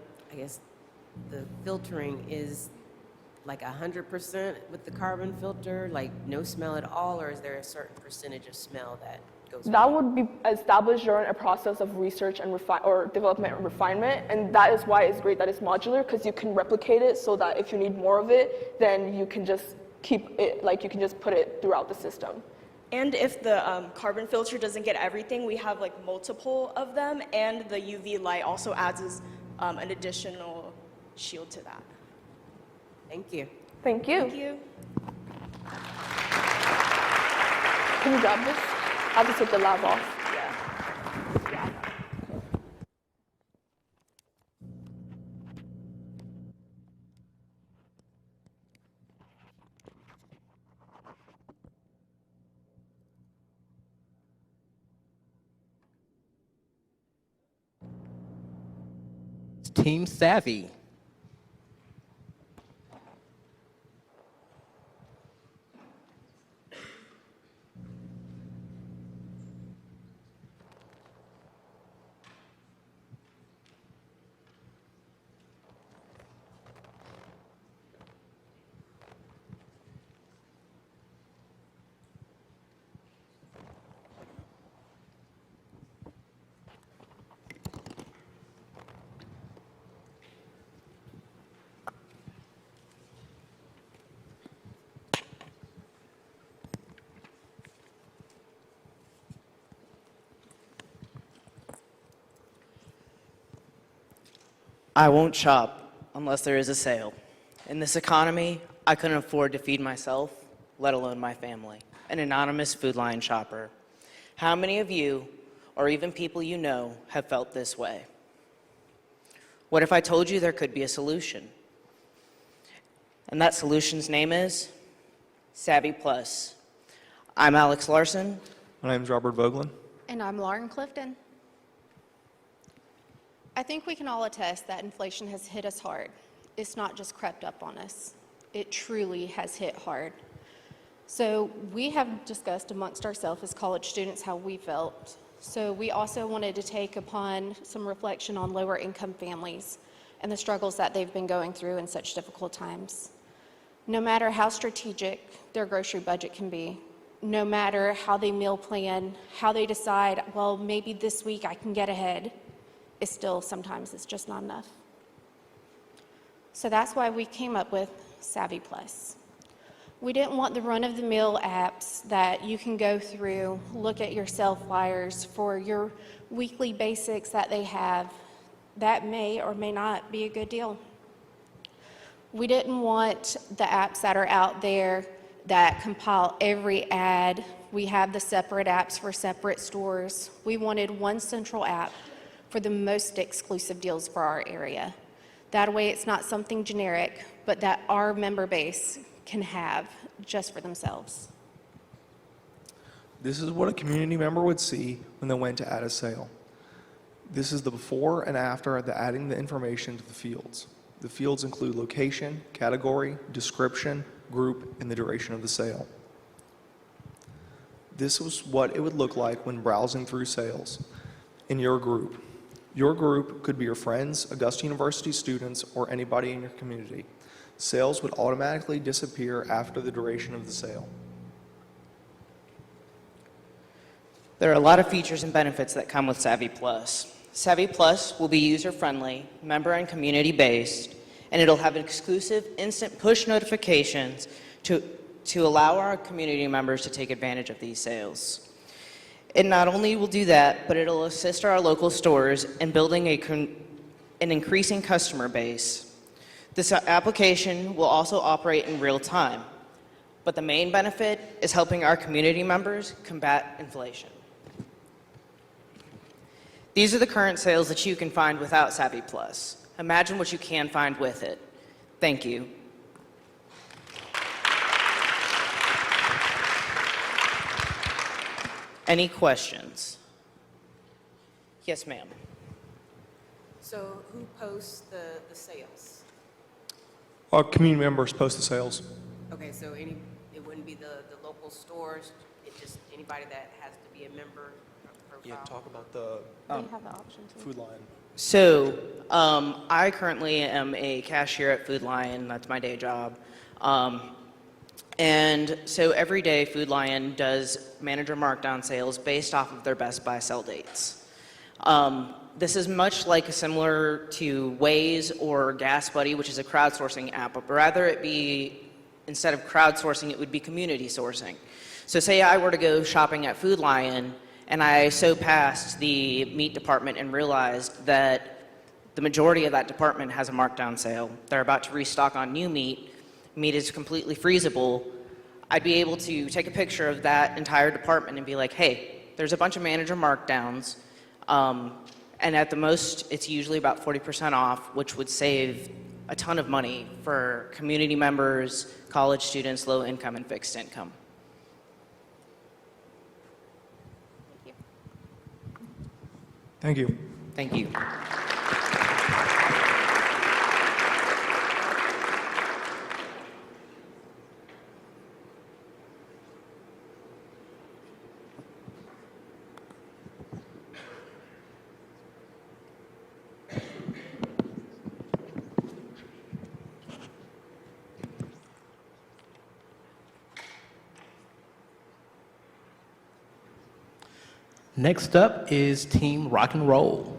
filtering is like 100% with the carbon filter, like no smell at all, or is there a certain percentage of smell that goes? That would be established during a process of research and development and refinement, and that is why it's great that it's modular, because you can replicate it so that if you need more of it, then you can just keep it, you can just put it throughout the system. And if the carbon filter doesn't get everything, we have multiple of them, and the UV light also adds an additional shield to that. Thank you. Thank you. Thank you. Can you grab this? I have to take the lab off. Team Savvy. I won't shop unless there is a sale. In this economy, I couldn't afford to feed myself, let alone my family. An anonymous Food Lion shopper. How many of you, or even people you know, have felt this way? What if I told you there could be a solution? And that solution's name is Savvy Plus. I'm Alex Larson. My name's Robert Vogelin. And I'm Lauren Clifton. I think we can all attest that inflation has hit us hard. It's not just crept up on us. It truly has hit hard. So we have discussed amongst ourselves as college students how we felt. So we also wanted to take upon some reflection on lower income families and the struggles that they've been going through in such difficult times. No matter how strategic their grocery budget can be, no matter how they meal plan, how they decide, well, maybe this week I can get ahead, sometimes it's just not enough. So that's why we came up with Savvy Plus. We didn't want the run-of-the-mill apps that you can go through, look at your sale flyers for your weekly basics that they have. That may or may not be a good deal. We didn't want the apps that are out there that compile every ad. We have the separate apps for separate stores. We wanted one central app for the most exclusive deals for our area. That way it's not something generic, but that our member base can have just for themselves. This is what a community member would see when they went to add a sale. This is the before and after the adding the information to the fields. The fields include location, category, description, group, and the duration of the sale. This was what it would look like when browsing through sales in your group. Your group could be your friends, Augusta University students, or anybody in your community. Sales would automatically disappear after the duration of the sale. There are a lot of features and benefits that come with Savvy Plus. Savvy Plus will be user-friendly, member and community-based, and it'll have exclusive instant push notifications to allow our community members to take advantage of these sales. It not only will do that, but it'll assist our local stores in building an increasing customer base. This application will also operate in real time, but the main benefit is helping our community members combat inflation. These are the current sales that you can find without Savvy Plus. Imagine what you can find with it. Thank you. Any questions? Yes, ma'am. So who posts the sales? Our community members post the sales. Okay, so it wouldn't be the local stores, it's just anybody that has to be a member profile? Yeah, talk about the They have the option to. food line. So, I currently am a cashier at Food Lion. That's my day job. And so every day, Food Lion does manager markdown sales based off of their Best Buy sell dates. This is much like similar to Waze or Gas Buddy, which is a crowdsourcing app, but rather it be, instead of crowdsourcing, it would be community sourcing. So say I were to go shopping at Food Lion, and I so passed the meat department and realized that the majority of that department has a markdown sale. They're about to restock on new meat. Meat is completely freezable. I'd be able to take a picture of that entire department and be like, hey, there's a bunch of manager markdowns, and at the most, it's usually about 40% off, which would save a ton of money for community members, college students, low income, and fixed income. Thank you. Thank you. Next up is Team Rock and Roll.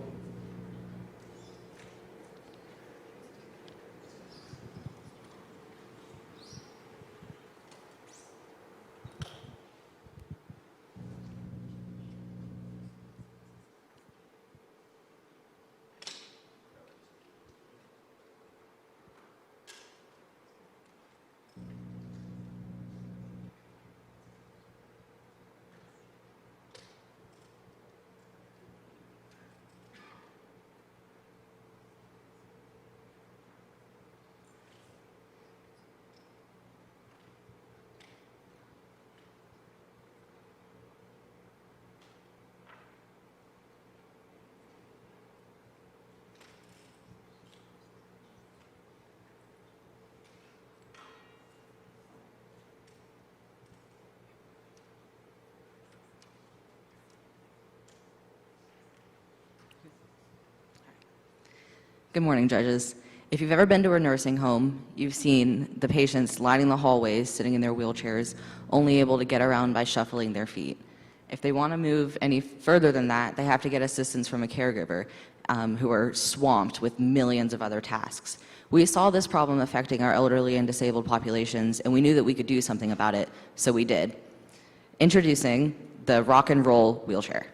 Good morning, judges. If you've ever been to a nursing home, you've seen the patients lining the hallways, sitting in their wheelchairs, only able to get around by shuffling their feet. If they want to move any further than that, they have to get assistance from a caregiver who are swamped with millions of other tasks. We saw this problem affecting our elderly and disabled populations, and we knew that we could do something about it, so we did. Introducing the Rock and Roll wheelchair.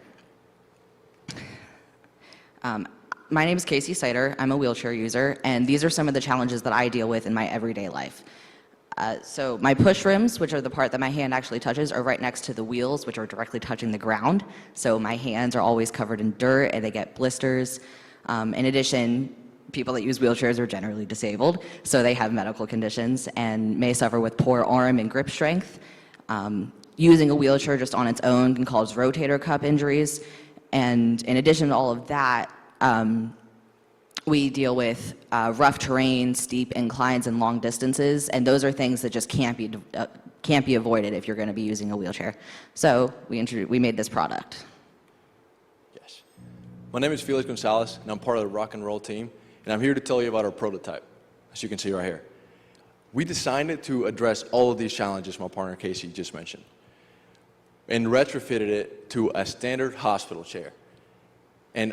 My name is Casey Sider. I'm a wheelchair user, and these are some of the challenges that I deal with in my everyday life. So my push rims, which are the part that my hand actually touches, are right next to the wheels, which are directly touching the ground. So my hands are always covered in dirt, and they get blisters. In addition, people that use wheelchairs are generally disabled, so they have medical conditions and may suffer with poor arm and grip strength. Using a wheelchair just on its own can cause rotator cuff injuries. And in addition to all of that, we deal with rough terrain, steep inclines, and long distances, and those are things that just can't be avoided if you're going to be using a wheelchair. So we made this product. Yes. My name is Felix Gonzalez, and I'm part of the Rock and Roll team, and I'm here to tell you about our prototype, as you can see right here. We designed it to address all of these challenges my partner Casey just mentioned, and retrofitted it to a standard hospital chair. And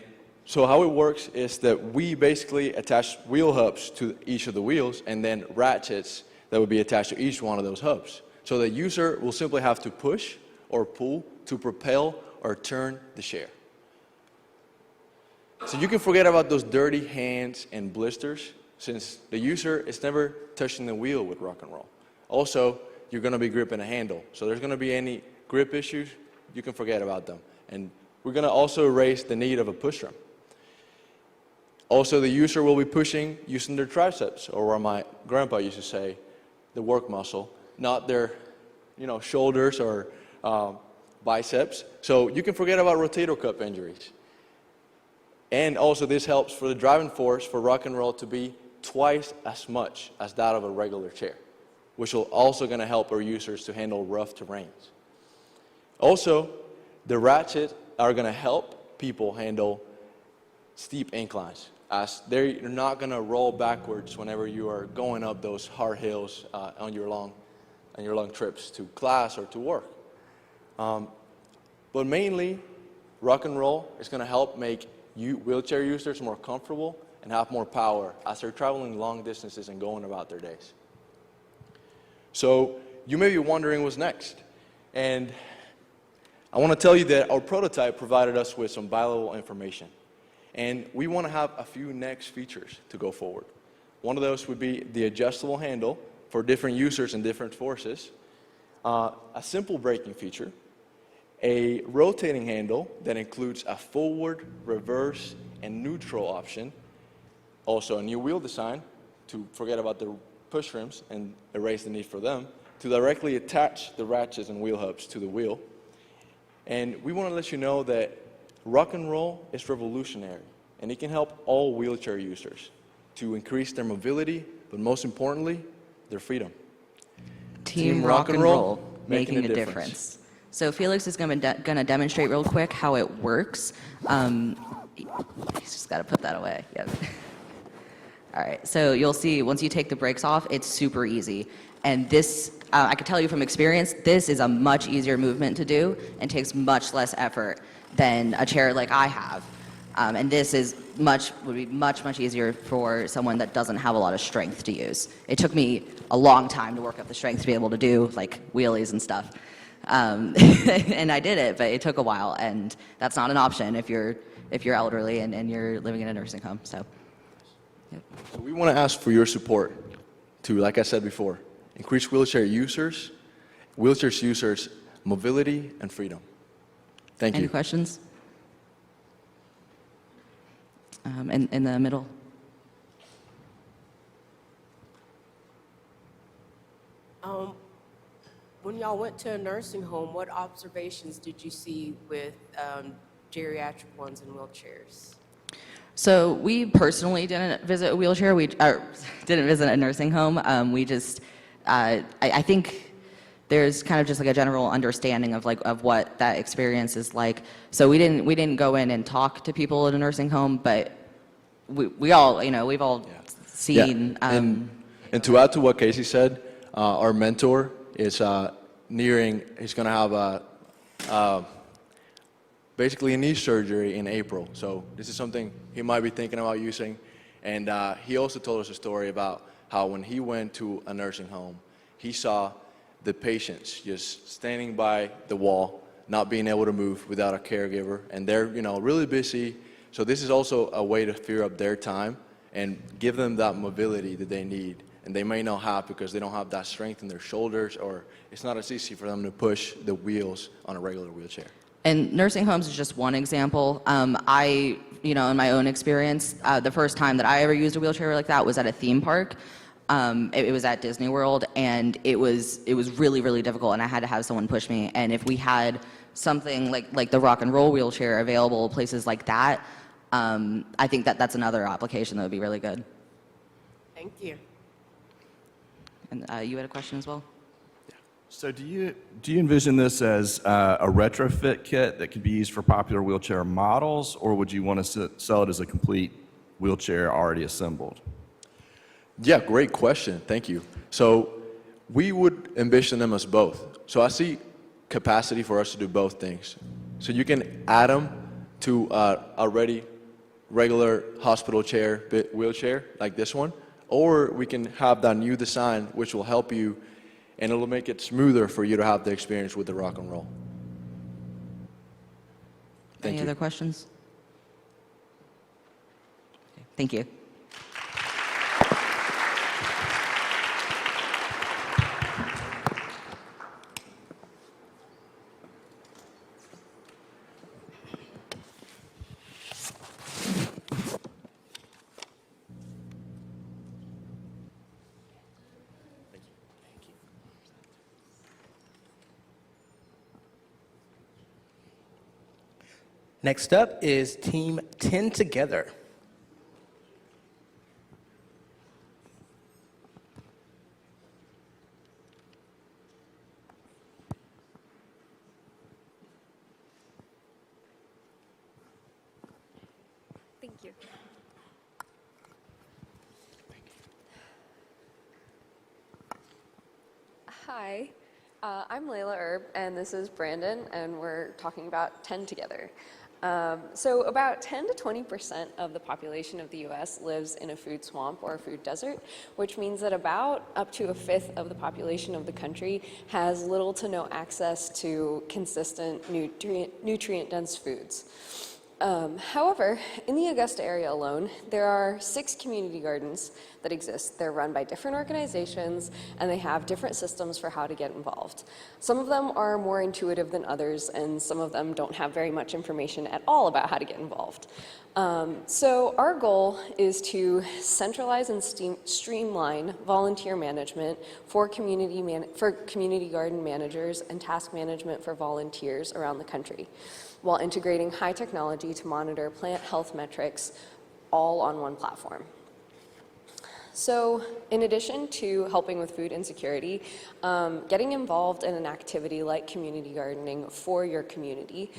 so how it works is that we basically attach wheel hubs to each of the wheels and then ratchets that would be attached to each one of those hubs. So the user will simply have to push or pull to propel or turn the chair. So you can forget about those dirty hands and blisters since the user is never touching the wheel with Rock and Roll. Also, you're going to be gripping a handle. So there's going to be any grip issues, you can forget about them. And we're going to also erase the need of a push rim. Also, the user will be pushing using their triceps, or what my grandpa used to say, the work muscle, not their shoulders or biceps. So you can forget about rotator cuff injuries. And also this helps for the driving force for Rock and Roll to be twice as much as that of a regular chair, which will also going to help our users to handle rough terrains. Also, the ratchets are going to help people handle steep inclines, as they're not going to roll backwards whenever you are going up those hard hills on your long trips to class or to work. But mainly, Rock and Roll is going to help make wheelchair users more comfortable and have more power as they're traveling long distances and going about their days. So you may be wondering what's next. And I want to tell you that our prototype provided us with some valuable information. And we want to have a few next features to go forward. One of those would be the adjustable handle for different users and different forces, a simple braking feature, a rotating handle that includes a forward, reverse, and neutral option, also a new wheel design to forget about the push rims and erase the need for them, to directly attach the ratchets and wheel hubs to the wheel. And we want to let you know that Rock and Roll is revolutionary, and it can help all wheelchair users to increase their mobility, but most importantly, their freedom. Team Rock and Roll, making a difference. So Felix is going to demonstrate real quick how it works. He's just got to put that away. Yep. All right, so you'll see once you take the brakes off, it's super easy. And this, I can tell you from experience, this is a much easier movement to do and takes much less effort than a chair like I have. And this would be much easier for someone that doesn't have a lot of strength to use. It took me a long time to work up the strength to be able to do like wheelies and stuff. And I did it, but it took a while, and that's not an option if you're elderly and you're living in a nursing home. So, yep. So we want to ask for your support to, like I said before, increase wheelchair users' mobility and freedom. Thank you. Any questions? In the middle. When y'all went to a nursing home, what observations did you see with geriatric ones in wheelchairs? So we personally didn't visit a wheelchair. We didn't visit a nursing home. We just, I think there's kind of just like a general understanding of what that experience is like. So we didn't go in and talk to people in a nursing home, but we all, we've all seen. And to add to what Casey said, our mentor is he's going to have basically a knee surgery in April. So this is something he might be thinking about using. And he also told us a story about how when he went to a nursing home, he saw the patients just standing by the wall, not being able to move without a caregiver, and they're really busy. So this is also a way to free up their time and give them that mobility that they need, and they may not have because they don't have that strength in their shoulders, or it's not as easy for them to push the wheels on a regular wheelchair. And nursing homes is just one example. In my own experience, the first time that I ever used a wheelchair like that was at a theme park. It was at Disney World, and it was really, really difficult, and I had to have someone push me. And if we had something like the rock and roll wheelchair available, places like that, I think that's another application that would be really good. Thank you. And you had a question as well? So do you envision this as a retrofit kit that could be used for popular wheelchair models, or would you want to sell it as a complete wheelchair already assembled? Yeah, great question. Thank you. So we would envision them as both. So I see capacity for us to do both things. So you can add them to already regular hospital chair, wheelchair like this one, or we can have that new design which will help you, and it'll make it smoother for you to have the experience with the rock and roll. Any other questions? Okay, thank you. Next up is Team 10 Together. Thank you. Hi, I'm Layla Erb, and this is Brandon, and we're talking about 10 Together. So about 10 to 20% of the population of the US lives in a food swamp or a food desert, which means that about up to a fifth of the population of the country has little to no access to consistent nutrient-dense foods. However, in the Augusta area alone, there are 6 community gardens that exist. They're run by different organizations, and they have different systems for how to get involved. Some of them are more intuitive than others, and some of them don't have very much information at all about how to get involved. So our goal is to centralize and streamline volunteer management for community garden managers and task management for volunteers around the country, while integrating high technology to monitor plant health metrics all on one platform. So in addition to helping with food insecurity, getting involved in an activity like community gardening for your community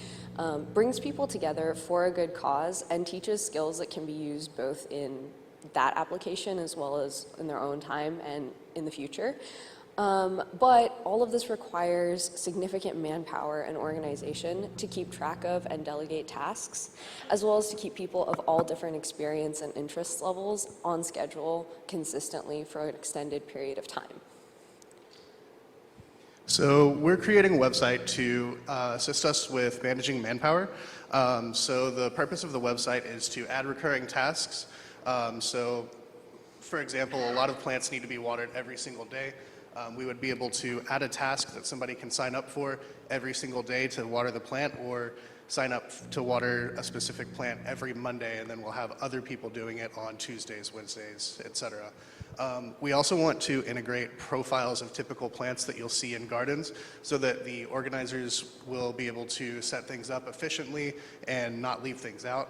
brings people together for a good cause and teaches skills that can be used both in that application as well as in their own time and in the future. But all of this requires significant manpower and organization to keep track of and delegate tasks, as well as to keep people of all different experience and interest levels on schedule consistently for an extended period of time. So we're creating a website to assist us with managing manpower. So the purpose of the website is to add recurring tasks. So for example, a lot of plants need to be watered every single day. We would be able to add a task that somebody can sign up for every single day to water the plant, or sign up to water a specific plant every Monday, and then we'll have other people doing it on Tuesdays, Wednesdays, etc. We also want to integrate profiles of typical plants that you'll see in gardens so that the organizers will be able to set things up efficiently and not leave things out.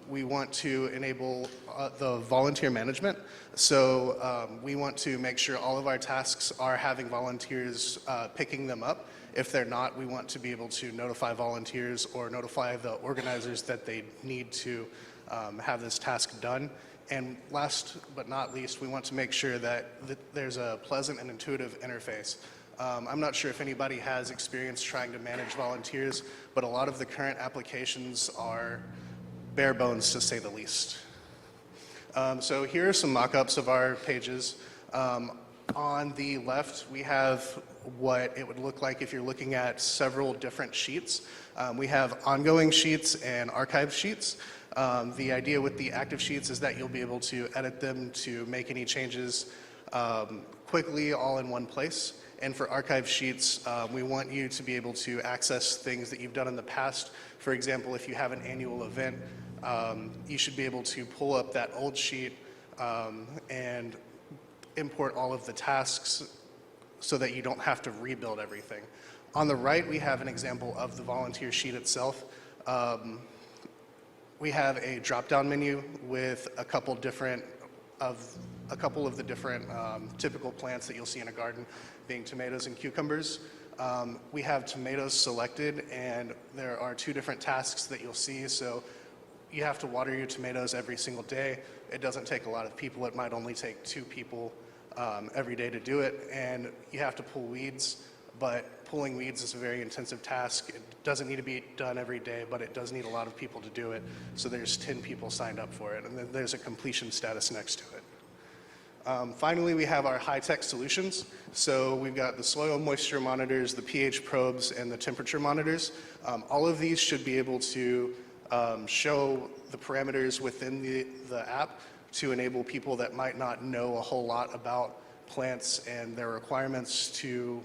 We want to enable the volunteer management. So we want to make sure all of our tasks are having volunteers picking them up. If they're not, we want to be able to notify volunteers or notify the organizers that they need to have this task done And last but not least, we want to make sure that there's a pleasant and intuitive interface. I'm not sure if anybody has experience trying to manage volunteers, but a lot of the current applications are bare bones, to say the least. So here are some mock-ups of our pages. On the left, we have what it would look like if you're looking at several different sheets. We have ongoing sheets and archive sheets. The idea with the active sheets is that you'll be able to edit them to make any changes quickly, all in one place. And for archive sheets, we want you to be able to access things that you've done in the past. For example, if you have an annual event, you should be able to pull up that old sheet and import all of the tasks so that you don't have to rebuild everything. On the right, we have an example of the volunteer sheet itself. We have a drop-down menu with a couple of the different typical plants that you'll see in a garden, being tomatoes and cucumbers. We have tomatoes selected, and there are 2 different tasks that you'll see. So you have to water your tomatoes every single day. It doesn't take a lot of people. It might only take 2 people every day to do it. And you have to pull weeds, but pulling weeds is a very intensive task. It doesn't need to be done every day, but it does need a lot of people to do it. So there's 10 people signed up for it, and then there's a completion status next to it. Finally, we have our high-tech solutions. So we've got the soil moisture monitors, the pH probes, and the temperature monitors. All of these should be able to show the parameters within the app to enable people that might not know a whole lot about plants and their requirements to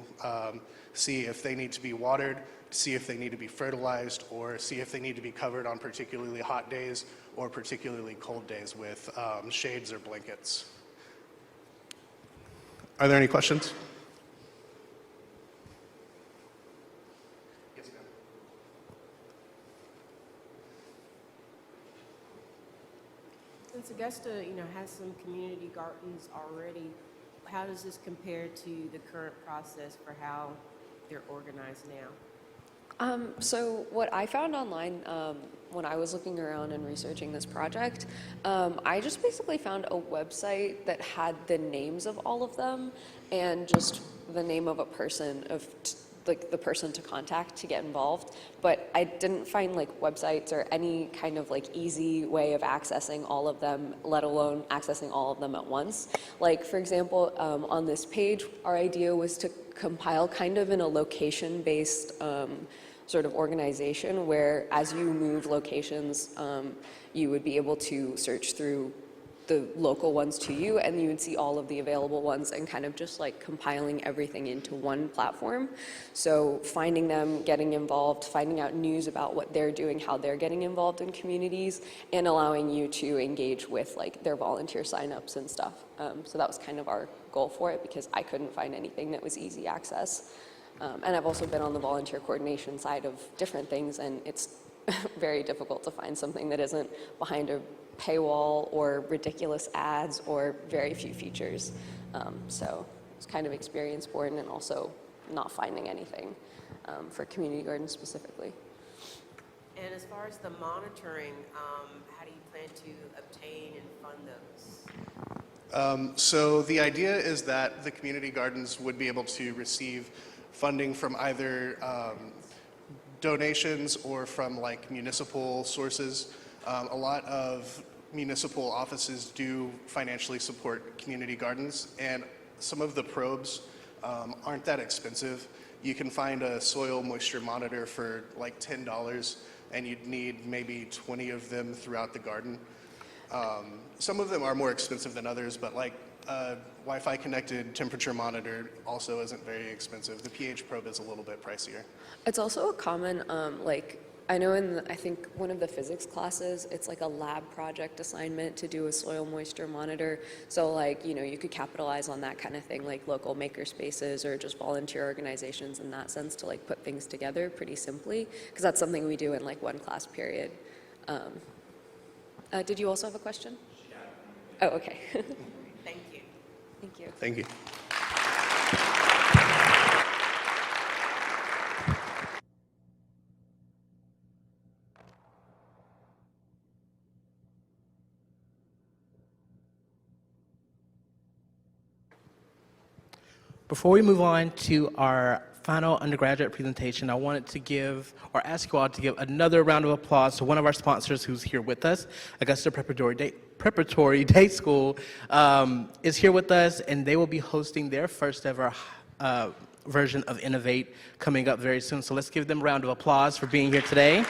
see if they need to be watered, see if they need to be fertilized, or see if they need to be covered on particularly hot days or particularly cold days with shades or blankets. Are there any questions? Yes, ma'am. Since Augusta, has some community gardens already, how does this compare to the current process for how they're organized now? So what I found online when I was looking around and researching this project, I just basically found a website that had the names of all of them and just the name of a person, like the person to contact to get involved. But I didn't find like websites or any kind of like easy way of accessing all of them, let alone accessing all of them at once. Like for example, on this page, our idea was to compile kind of in a location-based sort of organization where as you move locations, you would be able to search through the local ones to you, and you would see all of the available ones and kind of just like compiling everything into one platform. So finding them, getting involved, finding out news about what they're doing, how they're getting involved in communities, and allowing you to engage with like their volunteer signups and stuff. So that was kind of our goal for it because I couldn't find anything that was easy access. And I've also been on the volunteer coordination side of different things, and it's very difficult to find something that isn't behind a paywall or ridiculous ads or very few features. So it's kind of experience born and also not finding anything for community gardens specifically. And as far as the monitoring, how do you plan to obtain and fund those? So the idea is that the community gardens would be able to receive funding from either donations or from like municipal sources. A lot of municipal offices do financially support community gardens, and some of the probes aren't that expensive. You can find a soil moisture monitor for like $10, and you'd need maybe 20 of them throughout the garden. Some of them are more expensive than others, but like a Wi-Fi connected temperature monitor also isn't very expensive. The pH probe is a little bit pricier. It's also a common, I know I think one of the physics classes, it's like a lab project assignment to do a soil moisture monitor. So like, you could capitalize on that kind of thing, like local maker spaces or just volunteer organizations in that sense to like put things together pretty simply, because that's something we do in like one class period. Did you also have a question? Yeah. Oh, okay. Thank you. Thank you. Thank you. Before we move on to our final undergraduate presentation, I wanted to ask you all to give another round of applause to one of our sponsors who's here with us. Augusta Preparatory Day School is here with us, and they will be hosting their first ever version of Innovate coming up very soon. So let's give them a round of applause for being here today.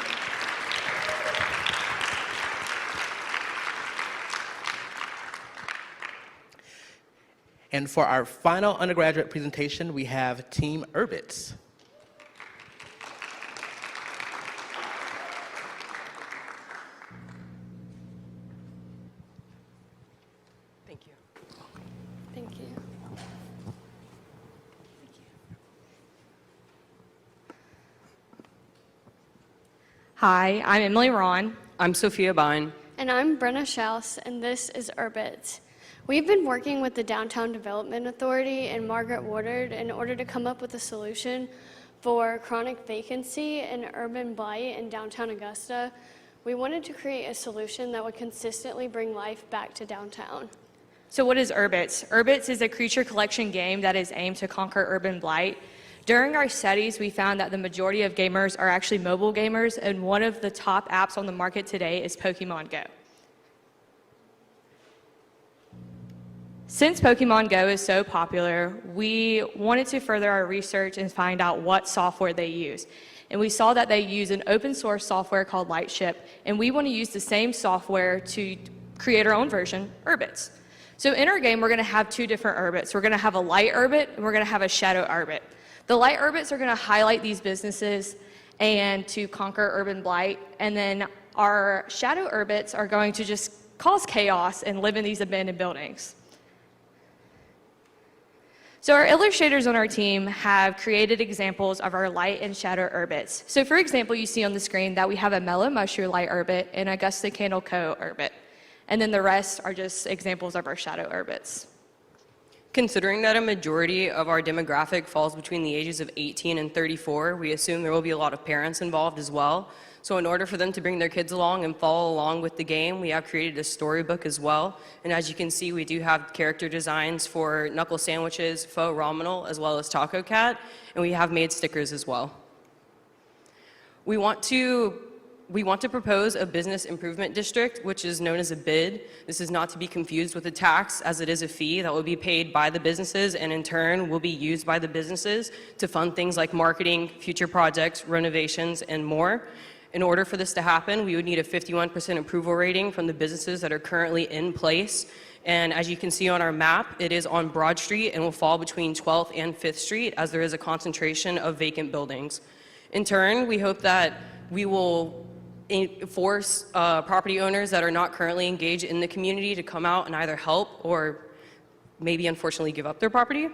And for our final undergraduate presentation, we have Team Urbits. Thank you. Thank you. Hi, I'm Emily Ron. I'm Sophia Bine. And I'm Brenna Schaus, and this is Urbit. We've been working with the Downtown Development Authority and Margaret Woodard in order to come up with a solution for chronic vacancy and urban blight in downtown Augusta. We wanted to create a solution that would consistently bring life back to downtown. So what is Urbits? Urbits is a creature collection game that is aimed to conquer urban blight. During our studies, we found that the majority of gamers are actually mobile gamers, and one of the top apps on the market today is Pokemon Go. Since Pokemon Go is so popular, we wanted to further our research and find out what software they use. And we saw that they use an open source software called Lightship, and we want to use the same software to create our own version, Urbits. So in our game, we're going to have two different Urbits. We're going to have a light Urbit, and we're going to have a shadow Urbit. The light Urbits are going to highlight these businesses and to conquer urban blight, and then our shadow Urbits are going to just cause chaos and live in these abandoned buildings. So our illustrators on our team have created examples of our light and shadow Urbits. So for example, you see on the screen that we have a Mellow Mushroom light Urbit and Augusta Candle Co. Urbit. And then the rest are just examples of our shadow Urbits. Considering that a majority of our demographic falls between the ages of 18 and 34, we assume there will be a lot of parents involved as well. So in order for them to bring their kids along and follow along with the game, we have created a storybook as well. And as you can see, we do have character designs for Knuckle Sandwiches, Faux Rominal, as well as Taco Cat, and we have made stickers as well. We want to propose a business improvement district, which is known as a BID. This is not to be confused with a tax, as it is a fee that will be paid by the businesses and in turn will be used by the businesses to fund things like marketing, future projects, renovations, and more. In order for this to happen, we would need a 51% approval rating from the businesses that are currently in place. And as you can see on our map, it is on Broad Street and will fall between 12th and 5th Street as there is a concentration of vacant buildings. In turn, we hope that we will force property owners that are not currently engaged in the community to come out and either help or maybe unfortunately give up their property.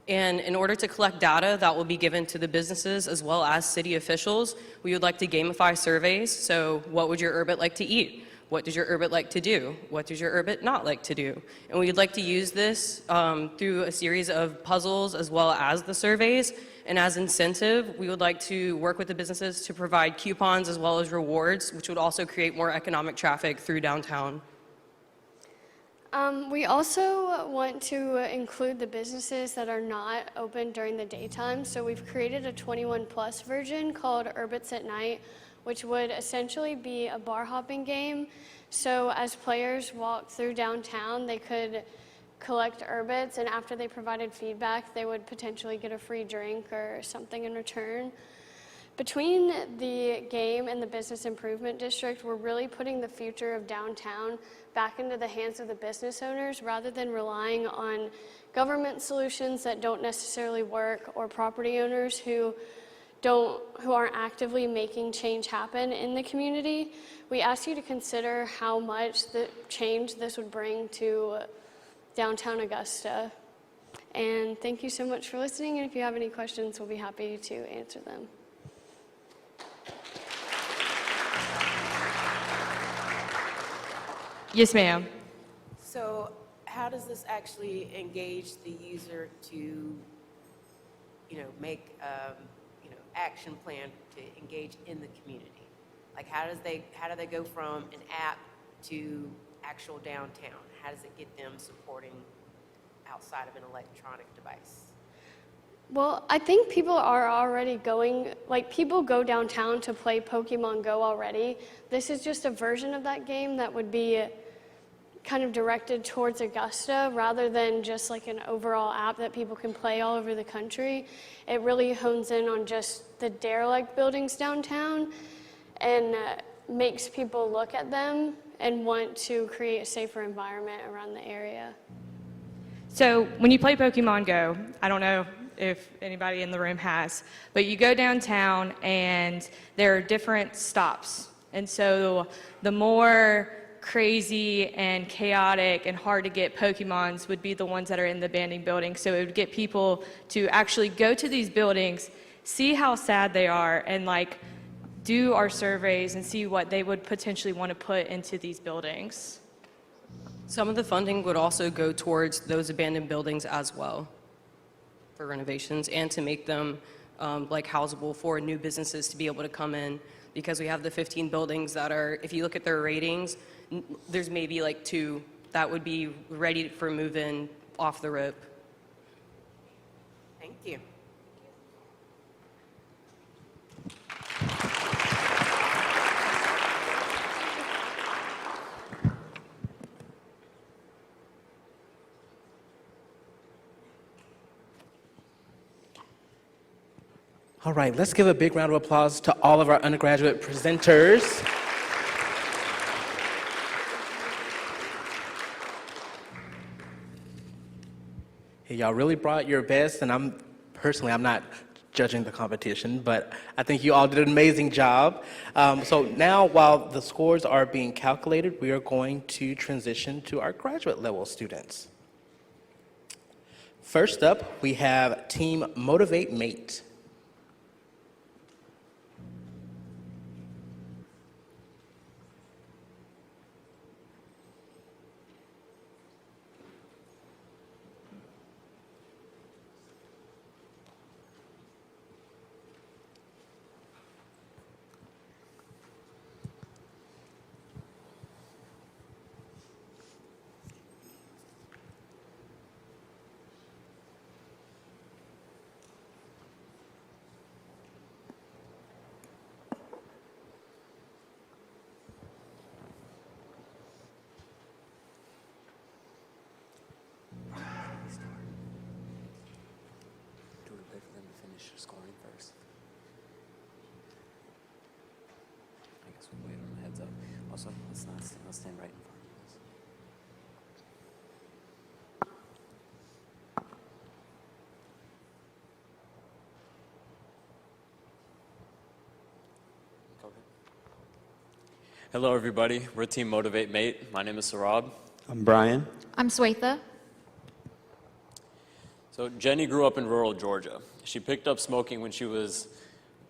And in order to collect data that will be given to the businesses as well as city officials, we would like to gamify surveys. So what would your Urbit like to eat? What does your Urbit like to do? What does your Urbit not like to do? And we'd like to use this through a series of puzzles as well as the surveys. And as incentive, we would like to work with the businesses to provide coupons as well as rewards, which would also create more economic traffic through downtown. We also want to include the businesses that are not open during the daytime. So we've created a 21+ version called Urbits at Night, which would essentially be a bar hopping game. So as players walk through downtown, they could collect Urbits, and after they provided feedback, they would potentially get a free drink or something in return. Between the game and the Business Improvement District, we're really putting the future of downtown back into the hands of the business owners rather than relying on government solutions that don't necessarily work or property owners who aren't actively making change happen in the community. We ask you to consider how much the change this would bring to downtown Augusta. And thank you so much for listening, and if you have any questions, we'll be happy to answer them. Yes, ma'am. So how does this actually engage the user to, make, action plan to engage in the community? Like how do they go from an app to actual downtown? How does it get them supporting outside of an electronic device? Well, I think people are already going, like people go downtown to play Pokemon Go already. This is just a version of that game that would be kind of directed towards Augusta rather than just like an overall app that people can play all over the country. It really hones in on just the derelict buildings downtown and makes people look at them and want to create a safer environment around the area. So when you play Pokemon Go, I don't know if anybody in the room has, but you go downtown and there are different stops. And so the more crazy and chaotic and hard to get Pokemons would be the ones that are in the abandoned buildings. So it would get people to actually go to these buildings, see how sad they are, and like do our surveys and see what they would potentially want to put into these buildings. Some of the funding would also go towards those abandoned buildings as well for renovations and to make them like houseable for new businesses to be able to come in, because we have the 15 buildings that are, if you look at their ratings, there's maybe like 2 that would be ready for move-in off the rip. Thank you. All right, let's give a big round of applause to all of our undergraduate presenters. Hey, y'all really brought your best, and I'm not judging the competition, but I think you all did an amazing job. So now, while the scores are being calculated, we are going to transition to our graduate level students. First up, we have Team Motivate Mate. Scoring first. I guess we'll wait on the heads up. Also, let's stand right in front of us. Go ahead. Hello, everybody. We're Team Motivate Mate. My name is Sarab. I'm Brian. I'm Swetha. So Jenny grew up in rural Georgia. She picked up smoking when she was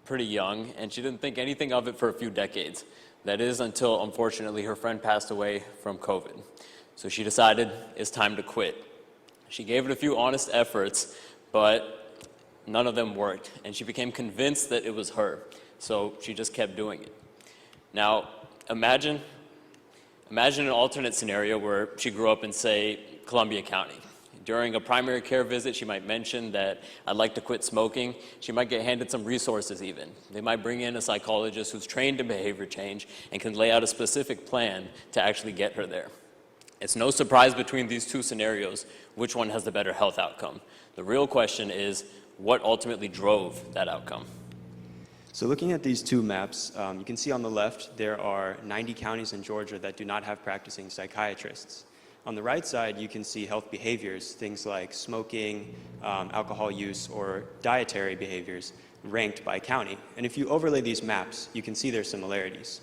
pretty young, and she didn't think anything of it for a few decades. That is until, unfortunately, her friend passed away from COVID. So she decided it's time to quit. She gave it a few honest efforts, but none of them worked, and she became convinced that it was her. So she just kept doing it. Now, imagine an alternate scenario where she grew up in, say, Columbia County. During a primary care visit, she might mention that I'd like to quit smoking. She might get handed some resources even. They might bring in a psychologist who's trained in behavior change and can lay out a specific plan to actually get her there. It's no surprise between these two scenarios which one has the better health outcome. The real question is what ultimately drove that outcome. So looking at these two maps, you can see on the left there are 90 counties in Georgia that do not have practicing psychiatrists. On the right side, you can see health behaviors, things like smoking, alcohol use, or dietary behaviors ranked by county. And if you overlay these maps, you can see their similarities.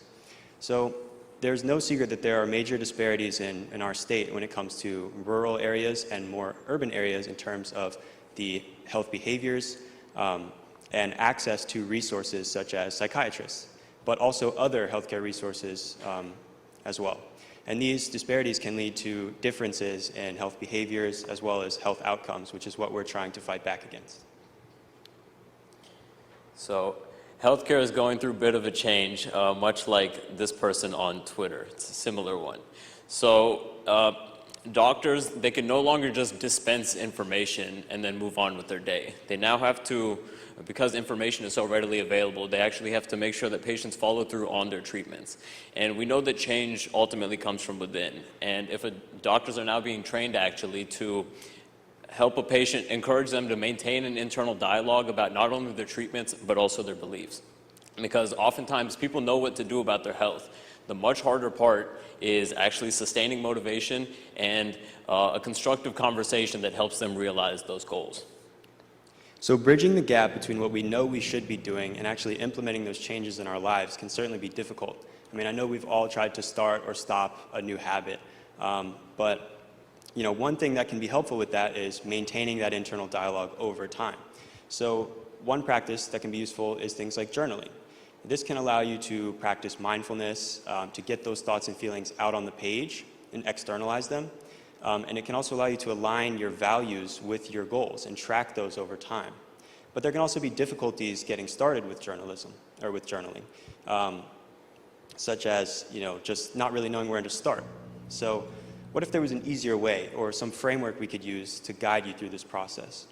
So there's no secret that there are major disparities in our state when it comes to rural areas and more urban areas in terms of the health behaviors and access to resources such as psychiatrists, but also other healthcare resources as well. And these disparities can lead to differences in health behaviors as well as health outcomes, which is what we're trying to fight back against. So healthcare is going through a bit of a change, much like this person on Twitter. It's a similar one. So doctors, they can no longer just dispense information and then move on with their day. They now have to, because information is so readily available, they actually have to make sure that patients follow through on their treatments. And we know that change ultimately comes from within. And if doctors are now being trained actually to help a patient, encourage them to maintain an internal dialogue about not only their treatments, but also their beliefs. Because oftentimes people know what to do about their health. The much harder part is actually sustaining motivation and a constructive conversation that helps them realize those goals. So bridging the gap between what we know we should be doing and actually implementing those changes in our lives can certainly be difficult. I mean, I know we've all tried to start or stop a new habit, but one thing that can be helpful with that is maintaining that internal dialogue over time. So one practice that can be useful is things like journaling. This can allow you to practice mindfulness, to get those thoughts and feelings out on the page and externalize them. And it can also allow you to align your values with your goals and track those over time. But there can also be difficulties getting started with journalism or with journaling, such as just not really knowing where to start. So what if there was an easier way or some framework we could use to guide you through this process?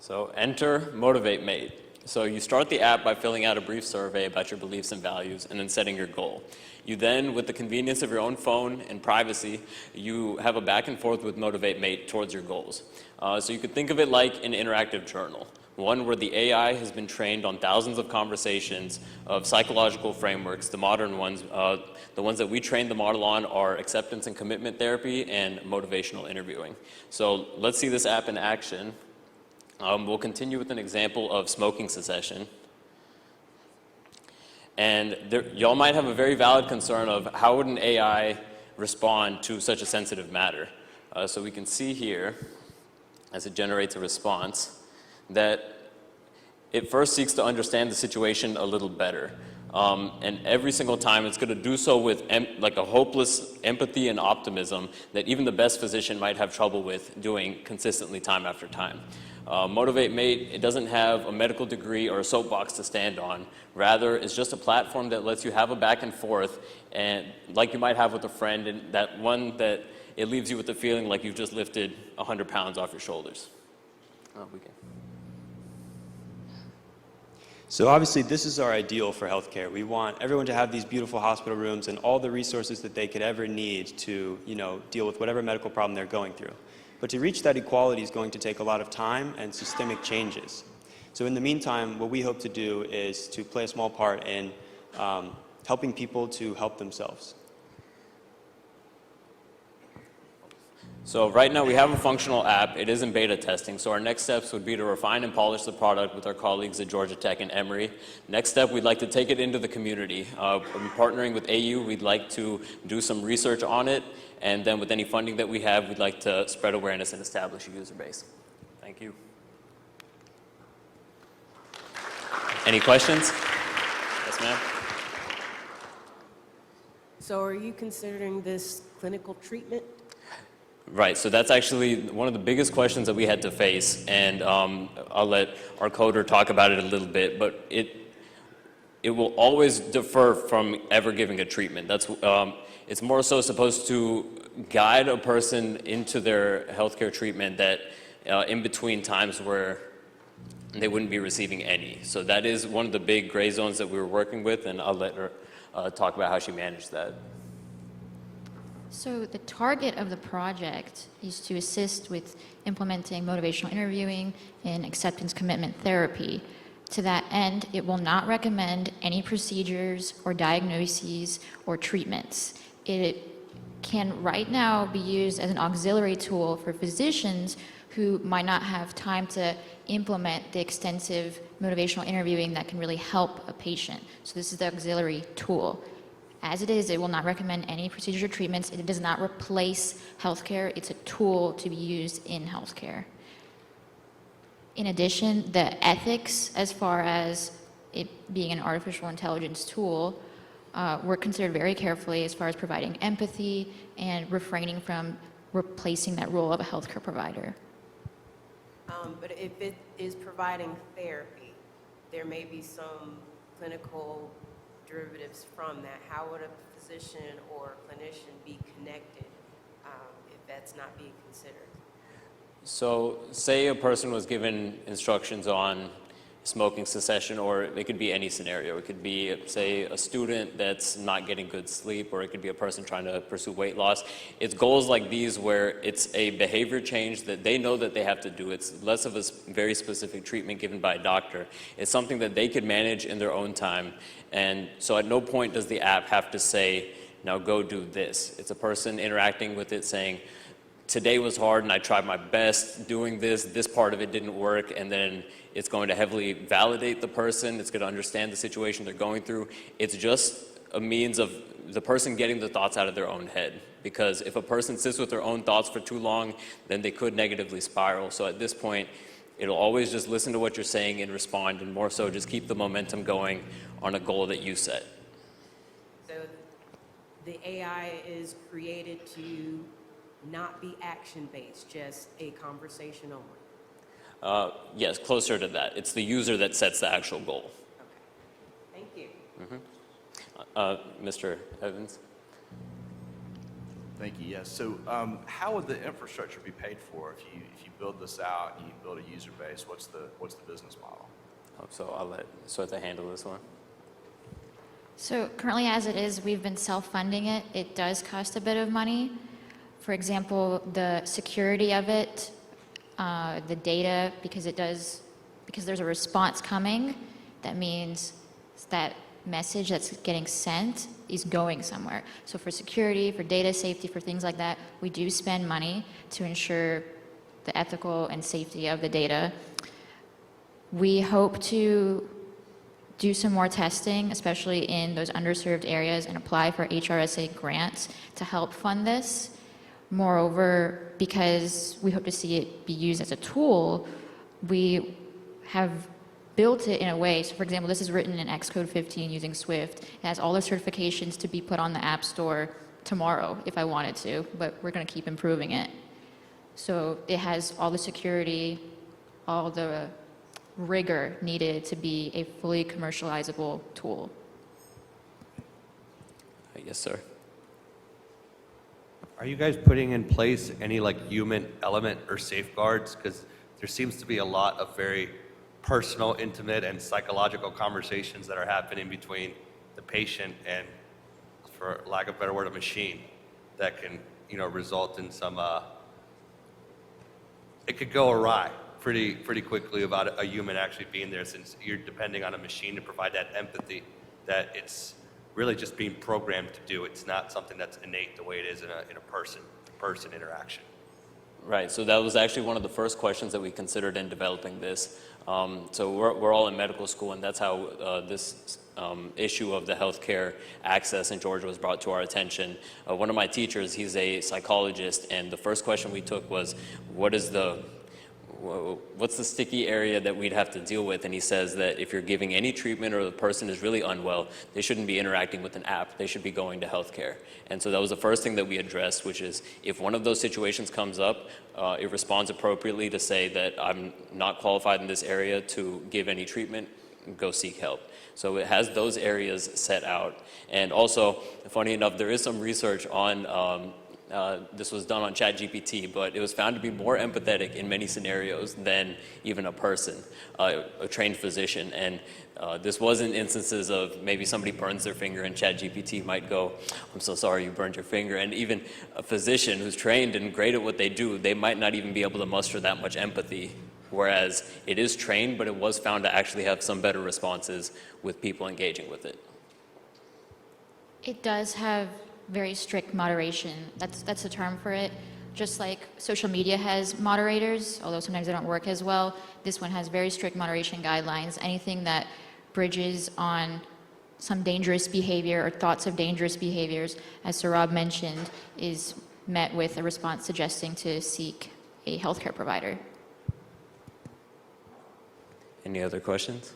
So enter Motivate Mate. So you start the app by filling out a brief survey about your beliefs and values and then setting your goal. You then, with the convenience of your own phone and privacy, you have a back and forth with Motivate Mate towards your goals. So you could think of it like an interactive journal, one where the AI has been trained on thousands of conversations of psychological frameworks. The modern ones, the ones that we train the model on are acceptance and commitment therapy and motivational interviewing. So let's see this app in action. We'll continue with an example of smoking cessation. And y'all might have a very valid concern of how would an AI respond to such a sensitive matter. So we can see here, as it generates a response, that it first seeks to understand the situation a little better. And every single time it's going to do so with like a hopeless empathy and optimism that even the best physician might have trouble with doing consistently time after time. Motivate Mate, it doesn't have a medical degree or a soapbox to stand on. Rather, it's just a platform that lets you have a back and forth, and like you might have with a friend, and that one that it leaves you with the feeling like you've just lifted 100 pounds off your shoulders. So obviously this is our ideal for healthcare. We want everyone to have these beautiful hospital rooms and all the resources that they could ever need to, deal with whatever medical problem they're going through. But to reach that equality is going to take a lot of time and systemic changes. So in the meantime, what we hope to do is to play a small part in helping people to help themselves. So right now we have a functional app. It is in beta testing. So our next steps would be to refine and polish the product with our colleagues at Georgia Tech and Emory. Next step, we'd like to take it into the community. Partnering with AU, we'd like to do some research on it. And then with any funding that we have, we'd like to spread awareness and establish a user base. Thank you. Any questions? Yes, ma'am. So are you considering this clinical treatment? Right, so that's actually one of the biggest questions that we had to face, and I'll let our coder talk about it a little bit, but it will always defer from ever giving a treatment. It's more so supposed to guide a person into their healthcare treatment that in between times where they wouldn't be receiving any. So that is one of the big gray zones that we were working with, and I'll let her talk about how she managed that. So the target of the project is to assist with implementing motivational interviewing and acceptance commitment therapy. To that end, it will not recommend any procedures or diagnoses or treatments. It can right now be used as an auxiliary tool for physicians who might not have time to implement the extensive motivational interviewing that can really help a patient. So this is the auxiliary tool. As it is, it will not recommend any procedures or treatments. It does not replace healthcare. It's a tool to be used in healthcare. In addition, the ethics, as far as it being an artificial intelligence tool, were considered very carefully as far as providing empathy and refraining from replacing that role of a healthcare provider. But if it is providing therapy, there may be some clinical derivatives from that. How would a physician or clinician be connected if that's not being considered? So say a person was given instructions on smoking cessation, or it could be any scenario. It could be, say, a student that's not getting good sleep, or it could be a person trying to pursue weight loss. It's goals like these where it's a behavior change that they know that they have to do. It's less of a very specific treatment given by a doctor. It's something that they could manage in their own time. And so at no point does the app have to say, now go do this. It's a person interacting with it saying, today was hard and I tried my best doing this part of it didn't work, and then it's going to heavily validate the person, it's going to understand the situation they're going through. It's just a means of the person getting the thoughts out of their own head, because if a person sits with their own thoughts for too long, then they could negatively spiral. So at this point, it'll always just listen to what you're saying and respond, and more so just keep the momentum going on a goal that you set. So the AI is created to not be action-based, just a conversation only. Yes, closer to that. It's the user that sets the actual goal. Thank you. Mr. Evans? Thank you. Yes. So how would the infrastructure be paid for if you build this out and you build a user base? What's the business model? So I'll let Sweta handle this one. So currently as it is, we've been self-funding it. It does cost a bit of money. For example, the security of it, the data, because there's a response coming, that means that message that's getting sent is going somewhere. So for security, for data safety, for things like that, we do spend money to ensure the ethical and safety of the data. We hope to do some more testing, especially in those underserved areas, and apply for HRSA grants to help fund this. Moreover, because we hope to see it be used as a tool, we have built it in a way, so for example, this is written in Xcode 15 using Swift. It has all the certifications to be put on the App Store tomorrow if I wanted to, but we're going to keep improving it. So it has all the security, all the rigor needed to be a fully commercializable tool. Yes, sir. Are you guys putting in place any like human element or safeguards? Because there seems to be a lot of very personal, intimate, and psychological conversations that are happening between the patient and, for lack of a better word, a machine that can, result in some, it could go awry pretty quickly about a human actually being there, since you're depending on a machine to provide that empathy that it's really just being programmed to do. It's not something that's innate the way it is in a person-to-person interaction. Right, so that was actually one of the first questions that we considered in developing this. So we're all in medical school, and that's how this issue of the healthcare access in Georgia was brought to our attention. One of my teachers, he's a psychologist, and the first question we took was, what's the sticky area that we'd have to deal with? And he says that if you're giving any treatment or the person is really unwell, they shouldn't be interacting with an app. They should be going to healthcare. And so that was the first thing that we addressed, which is if one of those situations comes up, it responds appropriately to say that I'm not qualified in this area to give any treatment, go seek help. So it has those areas set out. And also, funny enough, there is some research on this was done on ChatGPT, but it was found to be more empathetic in many scenarios than even a person, a trained physician. And this was in instances of maybe somebody burns their finger and ChatGPT might go, I'm so sorry you burned your finger. And even a physician who's trained and great at what they do, they might not even be able to muster that much empathy. Whereas it is trained, but it was found to actually have some better responses with people engaging with it. It does have very strict moderation. That's the term for it. Just like social media has moderators, although sometimes they don't work as well, this one has very strict moderation guidelines. Anything that bridges on some dangerous behavior or thoughts of dangerous behaviors, as Sarab mentioned, is met with a response suggesting to seek a healthcare provider. Any other questions?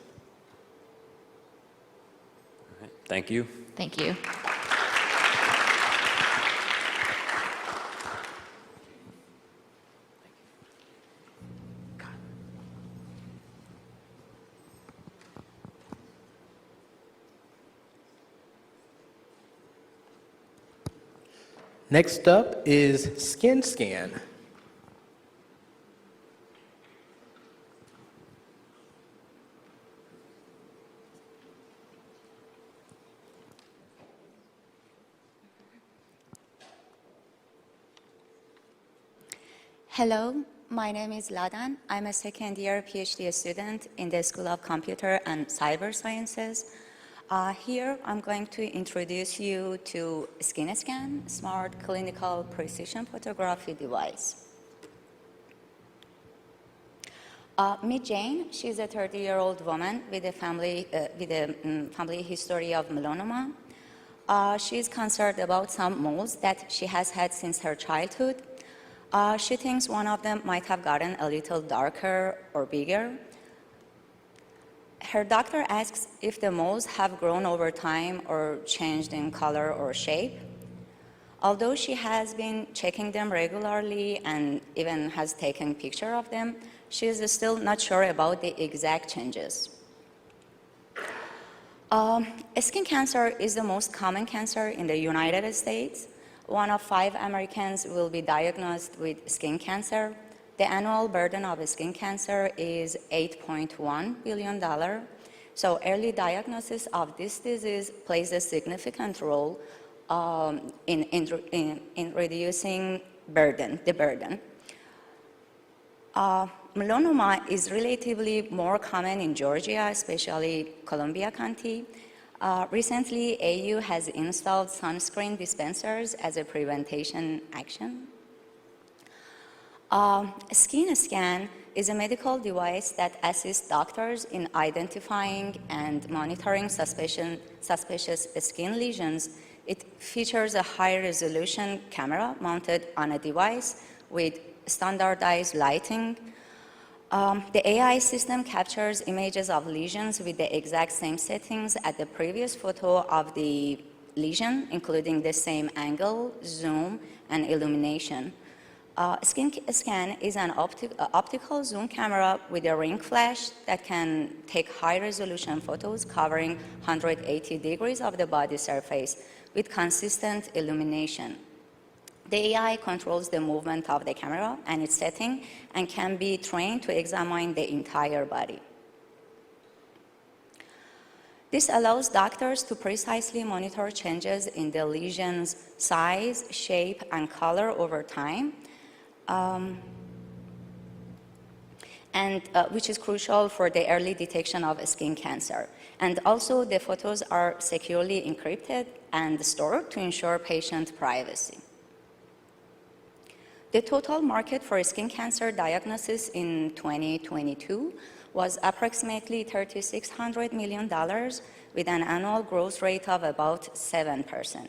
All right, thank you. Thank you. Next up is Skin Scan. Hello, my name is Ladan. I'm a second-year PhD student in the School of Computer and Cyber Sciences. Here, I'm going to introduce you to Skin Scan, smart clinical precision photography device. Meet Jane. She's a 30-year-old woman with a family history of melanoma. She's concerned about some moles that she has had since her childhood. She thinks one of them might have gotten a little darker or bigger. Her doctor asks if the moles have grown over time or changed in color or shape. Although she has been checking them regularly and even has taken picture of them, she is still not sure about the exact changes. Skin cancer is the most common cancer in the United States. 1 of 5 Americans will be diagnosed with skin cancer. The annual burden of skin cancer is $8.1 billion. So early diagnosis of this disease plays a significant role in reducing the burden. Melanoma is relatively more common in Georgia, especially Columbia County. Recently, AU has installed sunscreen dispensers as a prevention action. Skin Scan is a medical device that assists doctors in identifying and monitoring suspicious skin lesions. It features a high-resolution camera mounted on a device with standardized lighting. The AI system captures images of lesions with the exact same settings as the previous photo of the lesion, including the same angle, zoom, and illumination. Skin Scan is an optical zoom camera with a ring flash that can take high-resolution photos covering 180 degrees of the body surface with consistent illumination. The AI controls the movement of the camera and its setting and can be trained to examine the entire body. This allows doctors to precisely monitor changes in the lesion's size, shape, and color over time, which is crucial for the early detection of skin cancer. And also, the photos are securely encrypted and stored to ensure patient privacy. The total market for skin cancer diagnosis in 2022 was approximately $3,600 million with an annual growth rate of about 7%.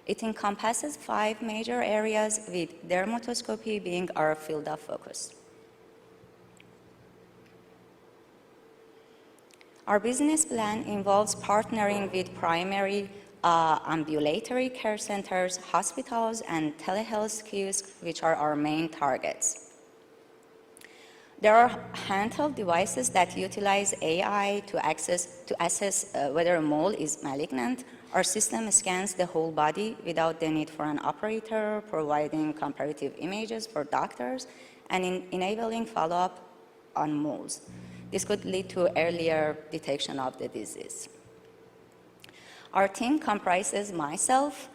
It encompasses 5 major areas, with dermatoscopy being our field of focus. Our business plan involves partnering with primary ambulatory care centers, hospitals, and telehealth kiosks, which are our main targets. There are handheld devices that utilize AI to assess whether a mole is malignant. Our system scans the whole body without the need for an operator, providing comparative images for doctors and enabling follow-up on moles. This could lead to earlier detection of the disease. Our team comprises myself,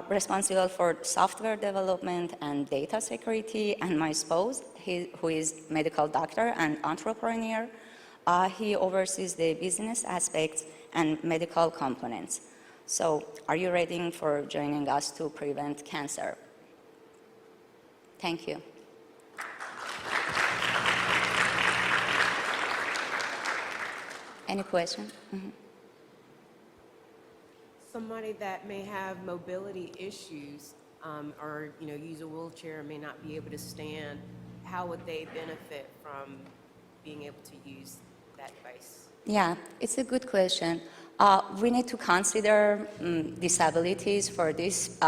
responsible for software development and data security, and my spouse, who is medical doctor and entrepreneur. He oversees the business aspects and medical components. So, are you ready for joining us to prevent cancer? Thank you. Any question? Mm-hmm. Somebody that may have mobility issues or use a wheelchair and may not be able to stand, how would they benefit from being able to use that device? Yeah, it's a good question. We need to consider disabilities for this.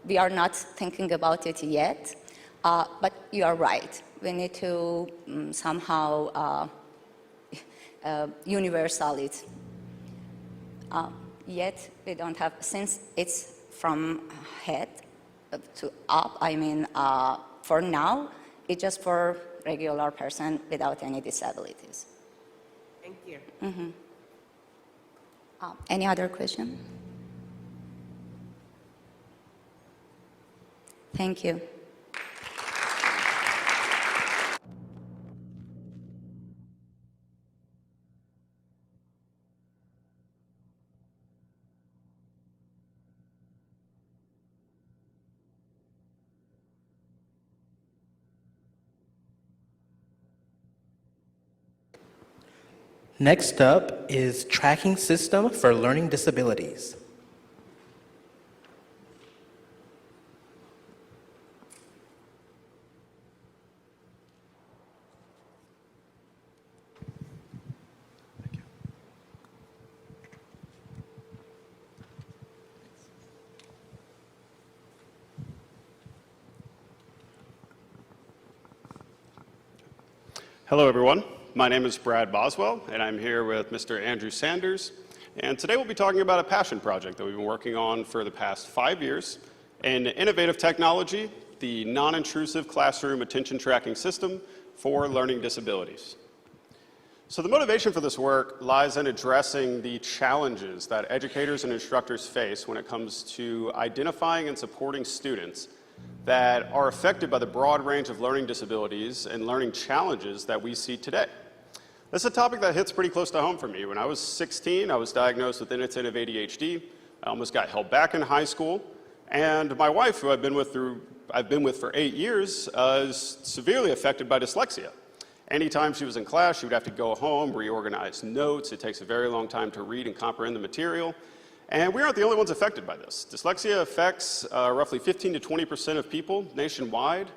We are not thinking about it yet, but you are right. We need to somehow universal it. Yet we don't have, since it's from head, up. I mean, for now, it's just for regular person without any disabilities. Thank you. Any other question? Thank you. Next up is tracking system for learning disabilities. Hello, everyone. My name is Brad Boswell, and I'm here with Mr. Andrew Sanders. And today we'll be talking about a passion project that we've been working on for the past 5 years, an innovative technology, the non-intrusive classroom attention tracking system for learning disabilities. So the motivation for this work lies in addressing the challenges that educators and instructors face when it comes to identifying and supporting students that are affected by the broad range of learning disabilities and learning challenges that we see today. This is a topic that hits pretty close to home for me. When I was 16, I was diagnosed with inattentive ADHD. I almost got held back in high school. And my wife, who I've been with for 8 years, is severely affected by dyslexia. Anytime she was in class, she would have to go home, reorganize notes. It takes a very long time to read and comprehend the material. And we aren't the only ones affected by this. Dyslexia affects roughly 15 to 20% of people nationwide.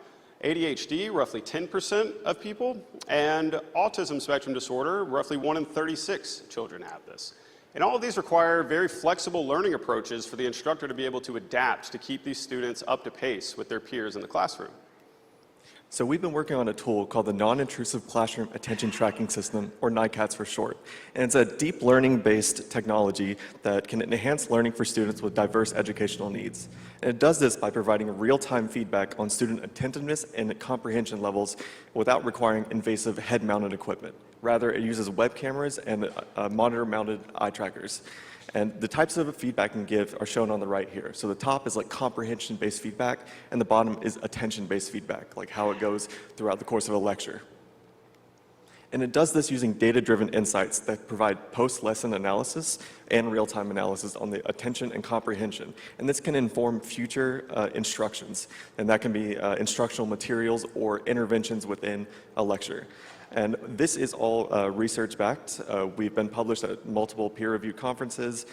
ADHD, roughly 10% of people. And autism spectrum disorder, roughly 1 in 36 children have this. And all of these require very flexible learning approaches for the instructor to be able to adapt to keep these students up to pace with their peers in the classroom. So we've been working on a tool called the Non-Intrusive Classroom Attention Tracking System, or NICATS for short. And it's a deep learning-based technology that can enhance learning for students with diverse educational needs. And it does this by providing real-time feedback on student attentiveness and comprehension levels without requiring invasive head-mounted equipment. Rather, it uses web cameras and monitor-mounted eye trackers. And the types of feedback it can give are shown on the right here. So the top is like comprehension-based feedback, and the bottom is attention-based feedback, like how it goes throughout the course of a lecture. And it does this using data-driven insights that provide post-lesson analysis and real-time analysis on the attention and comprehension. And this can inform future instructions, and that can be instructional materials or interventions within a lecture. And this is all research-backed. We've been published at multiple peer-reviewed conferences.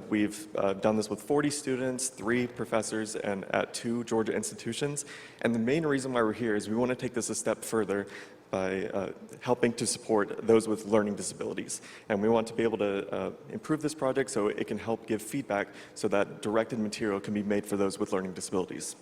We've done this with 40 students, 3 professors, and at 2 Georgia institutions. And the main reason why we're here is we want to take this a step further by helping to support those with learning disabilities. And we want to be able to improve this project so it can help give feedback so that directed material can be made for those with learning disabilities.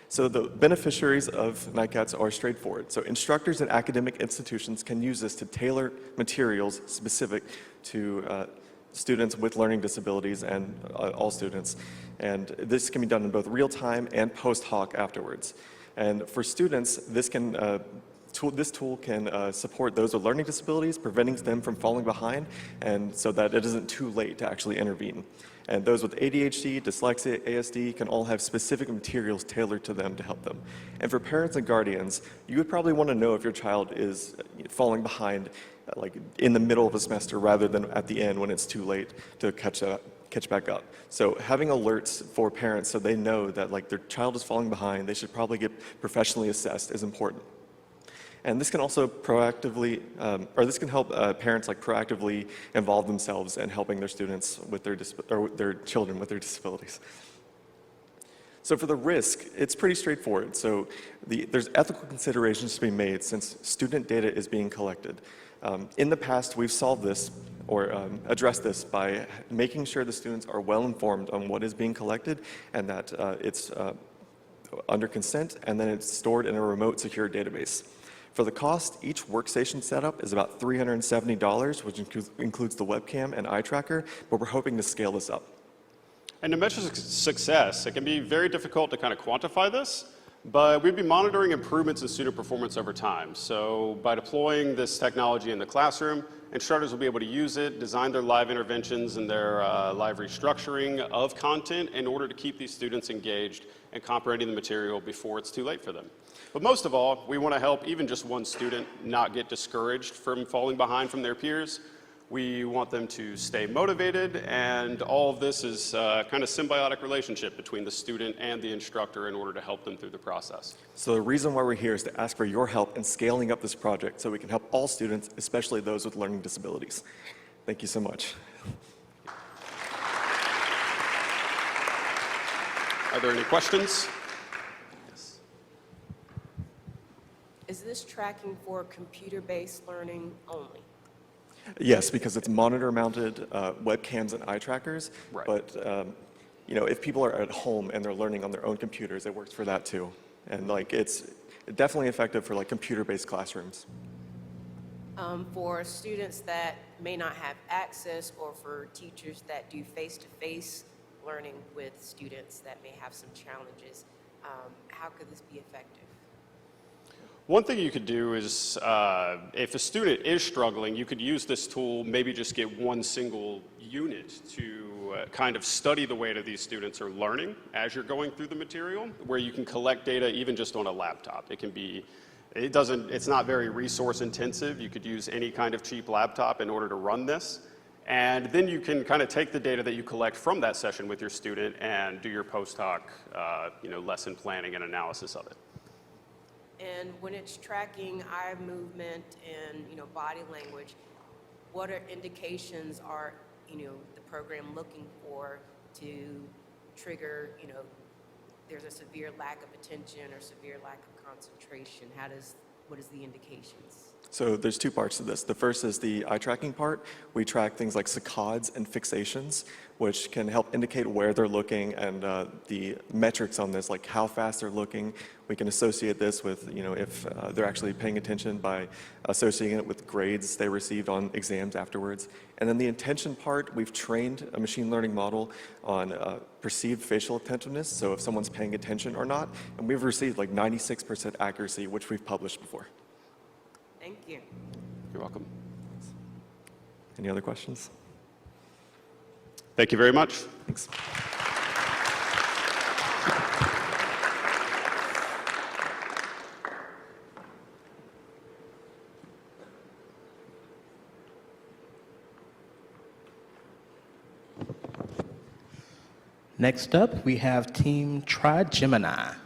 So the beneficiaries of NICATS are straightforward. So instructors and academic institutions can use this to tailor materials specific to students with learning disabilities and all students. And this can be done in both real time and post hoc afterwards. And for students, this tool can support those with learning disabilities, preventing them from falling behind, and so that it isn't too late to actually intervene. And those with ADHD, dyslexia, ASD can all have specific materials tailored to them to help them. And for parents and guardians, you would probably want to know if your child is falling behind like in the middle of a semester rather than at the end when it's too late to catch back up. So having alerts for parents so they know that like their child is falling behind, they should probably get professionally assessed is important. And this can also proactively, this can help parents like proactively involve themselves in helping their students with their children with their disabilities. So for the risk, it's pretty straightforward. So there's ethical considerations to be made since student data is being collected. In the past, we've solved this or addressed this by making sure the students are well informed on what is being collected and that it's under consent and then it's stored in a remote secure database. For the cost, each workstation setup is about $370, which includes the webcam and eye tracker, but we're hoping to scale this up. And to measure success, it can be very difficult to kind of quantify this, but we'd be monitoring improvements in student performance over time. So by deploying this technology in the classroom, instructors will be able to use it, design their live interventions and their live restructuring of content in order to keep these students engaged and comprehending the material before it's too late for them. But most of all, we want to help even just one student not get discouraged from falling behind from their peers. We want them to stay motivated, and all of this is kind of symbiotic relationship between the student and the instructor in order to help them through the process. So the reason why we're here is to ask for your help in scaling up this project so we can help all students, especially those with learning disabilities. Thank you so much. Are there any questions? Yes. Is this tracking for computer-based learning only? Yes, because it's monitor-mounted webcams and eye trackers. Right. But you know, if people are at home and they're learning on their own computers, it works for that too. And like, it's definitely effective for like computer-based classrooms. For students that may not have access, or for teachers that do face-to-face learning with students that may have some challenges, how could this be effective? One thing you could do is, if a student is struggling, you could use this tool, maybe just get one single unit to kind of study the way that these students are learning as you're going through the material, where you can collect data even just on a laptop. It can be, it's not very resource intensive. You could use any kind of cheap laptop in order to run this. And then you can kind of take the data that you collect from that session with your student and do your post-hoc lesson planning and analysis of it. And when it's tracking eye movement and body language, what are indications are the program looking for to trigger there's a severe lack of attention or severe lack of concentration? What is the indications? So there's two parts to this. The first is the eye tracking part. We track things like saccades and fixations, which can help indicate where they're looking, and the metrics on this, like how fast they're looking. We can associate this with, if they're actually paying attention by associating it with grades they received on exams afterwards. And then the intention part, we've trained a machine learning model on perceived facial attentiveness, so if someone's paying attention or not, and we've received like 96% accuracy, which we've published before. Thank you. You're welcome. Any other questions? Thank you very much. Thanks. Next up, we have Team Trigemini.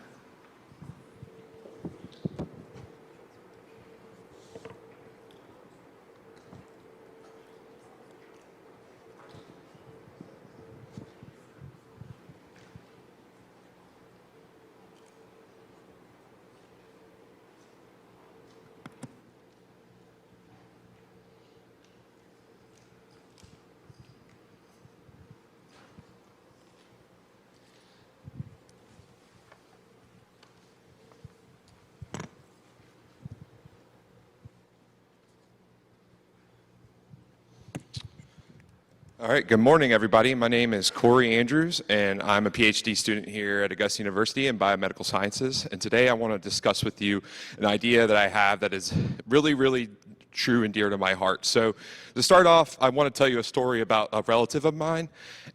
All right, good morning, everybody. My name is Corey Andrews, and I'm a PhD student here at Augusta University in biomedical sciences. And today I want to discuss with you an idea that I have that is really, really true and dear to my heart. So to start off, I want to tell you a story about a relative of mine,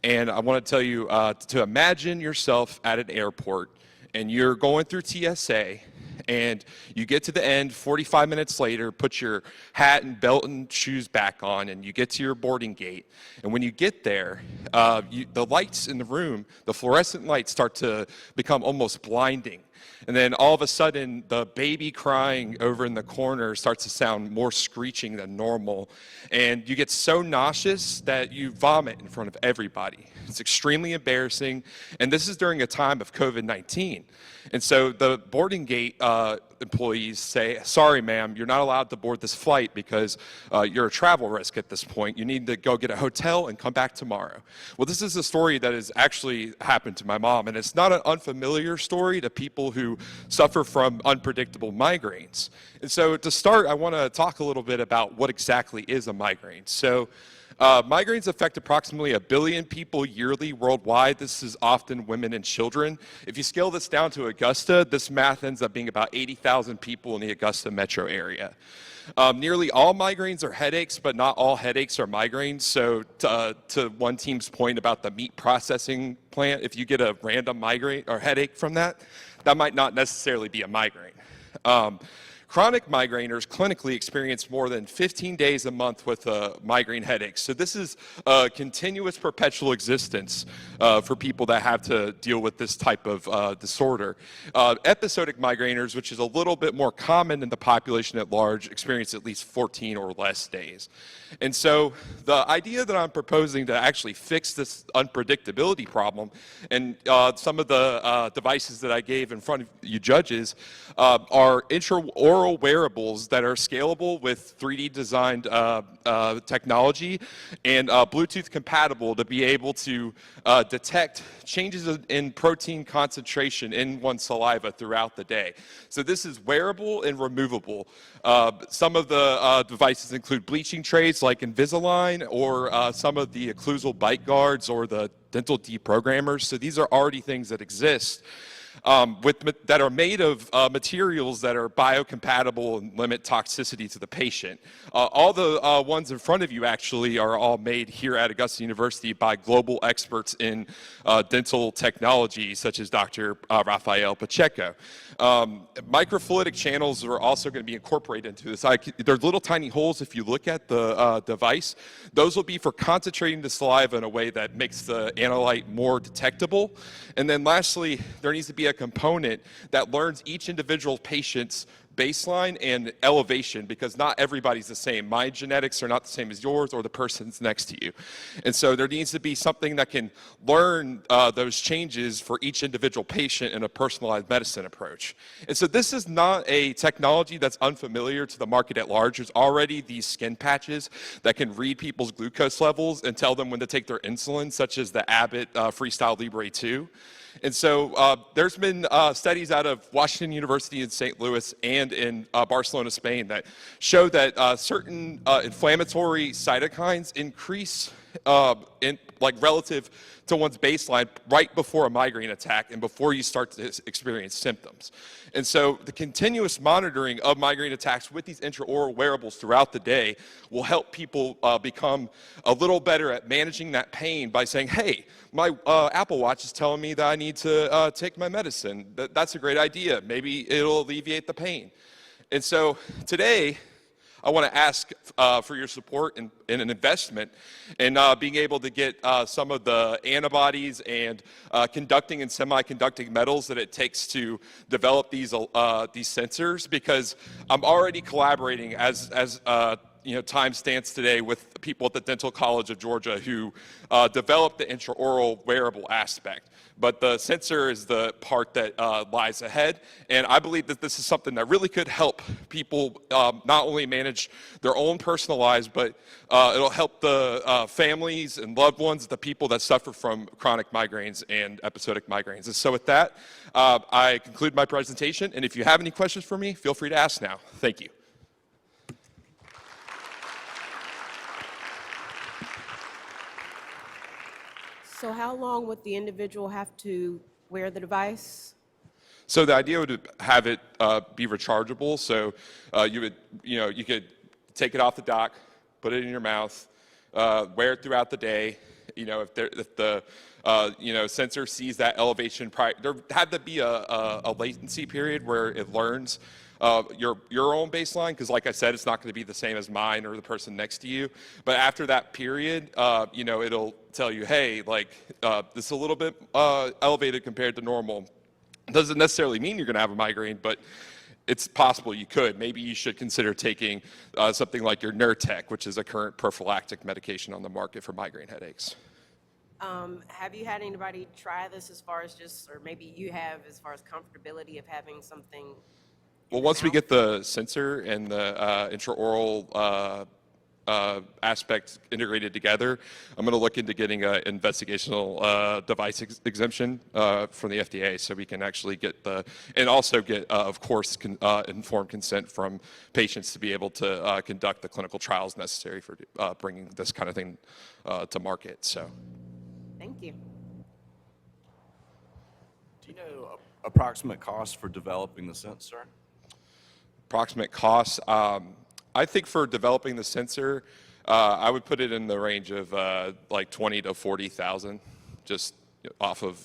and I want to tell you to imagine yourself at an airport, and you're going through TSA, and you get to the end 45 minutes later, put your hat and belt and shoes back on, and you get to your boarding gate. And when you get there, the lights in the room, the fluorescent lights start to become almost blinding. And then all of a sudden, the baby crying over in the corner starts to sound more screeching than normal. And you get so nauseous that you vomit in front of everybody. It's extremely embarrassing. And this is during a time of COVID-19. And so the boarding gate employees say, sorry, ma'am, you're not allowed to board this flight because you're a travel risk at this point. You need to go get a hotel and come back tomorrow. Well, this is a story that has actually happened to my mom, and it's not an unfamiliar story to people who suffer from unpredictable migraines. And so to start, I want to talk a little bit about what exactly is a migraine. So Migraines affect approximately 1 billion people yearly worldwide. This is often women and children. If you scale this down to Augusta, this math ends up being about 80,000 people in the Augusta metro area. Nearly all migraines are headaches, but not all headaches are migraines. So to one team's point about the meat processing plant, if you get a random migraine or headache from that, that might not necessarily be a migraine. Chronic migraineurs clinically experience more than 15 days a month with a migraine headache. So this is a continuous perpetual existence for people that have to deal with this type of disorder. Episodic migraineurs, which is a little bit more common in the population at large, experience at least 14 or less days. And so the idea that I'm proposing to actually fix this unpredictability problem, and some of the devices that I gave in front of you judges are intraoral wearables that are scalable with 3D designed technology and Bluetooth compatible to be able to detect changes in protein concentration in one's saliva throughout the day. So this is wearable and removable. Some of the devices include bleaching trays like Invisalign, or some of the occlusal bite guards or the dental deprogrammers. So these are already things that exist. That are made of materials that are biocompatible and limit toxicity to the patient. All the ones in front of you actually are all made here at Augusta University by global experts in dental technology, such as Dr. Rafael Pacheco. Microfluidic channels are also going to be incorporated into this. There's little tiny holes if you look at the device. Those will be for concentrating the saliva in a way that makes the analyte more detectable. And then lastly, there needs to be a component that learns each individual patient's baseline and elevation, because not everybody's the same. My genetics are not the same as yours or the person's next to you. And so there needs to be something that can learn those changes for each individual patient in a personalized medicine approach. And so this is not a technology that's unfamiliar to the market at large. There's already these skin patches that can read people's glucose levels and tell them when to take their insulin, such as the Abbott Freestyle Libre 2. And so there's been studies out of Washington University in St. Louis and in Barcelona, Spain, that show that certain inflammatory cytokines increase relative to one's baseline right before a migraine attack and before you start to experience symptoms. And so the continuous monitoring of migraine attacks with these intraoral wearables throughout the day will help people become a little better at managing that pain by saying, hey, my Apple Watch is telling me that I need to take my medicine. That's a great idea. Maybe it'll alleviate the pain. And so today, I want to ask for your support in an investment in being able to get some of the antibodies and conducting and semiconducting metals that it takes to develop these sensors, because I'm already collaborating as time stands today with people at the Dental College of Georgia who developed the intraoral wearable aspect. But the sensor is the part that lies ahead. And I believe that this is something that really could help people not only manage their own personal lives, but it'll help the families and loved ones, the people that suffer from chronic migraines and episodic migraines. And so with that, I conclude my presentation. And if you have any questions for me, feel free to ask now. Thank you. So how long would the individual have to wear the device? So the idea would have it be rechargeable. So you could take it off the dock, put it in your mouth, wear it throughout the day. If the sensor sees that elevation, there had to be a latency period where it learns your own baseline, because like I said, it's not going to be the same as mine or the person next to you. But after that period, it'll tell you, hey, this is a little bit elevated compared to normal. Doesn't necessarily mean you're going to have a migraine, but it's possible you could. Maybe you should consider taking something like your Nurtec, which is a current prophylactic medication on the market for migraine headaches. Have you had anybody try this as far as or maybe you have, as far as comfortability of having something? Well, once we get the sensor and the intraoral aspects integrated together, I'm going to look into getting an investigational device exemption from the FDA so we can actually get and also get, of course, informed consent from patients to be able to conduct the clinical trials necessary for bringing this kind of thing to market. So, Thank you. Do you know approximate cost for developing the sensor? Approximate costs. I think for developing the sensor, I would put it in the range of like 20 to 40,000, just off of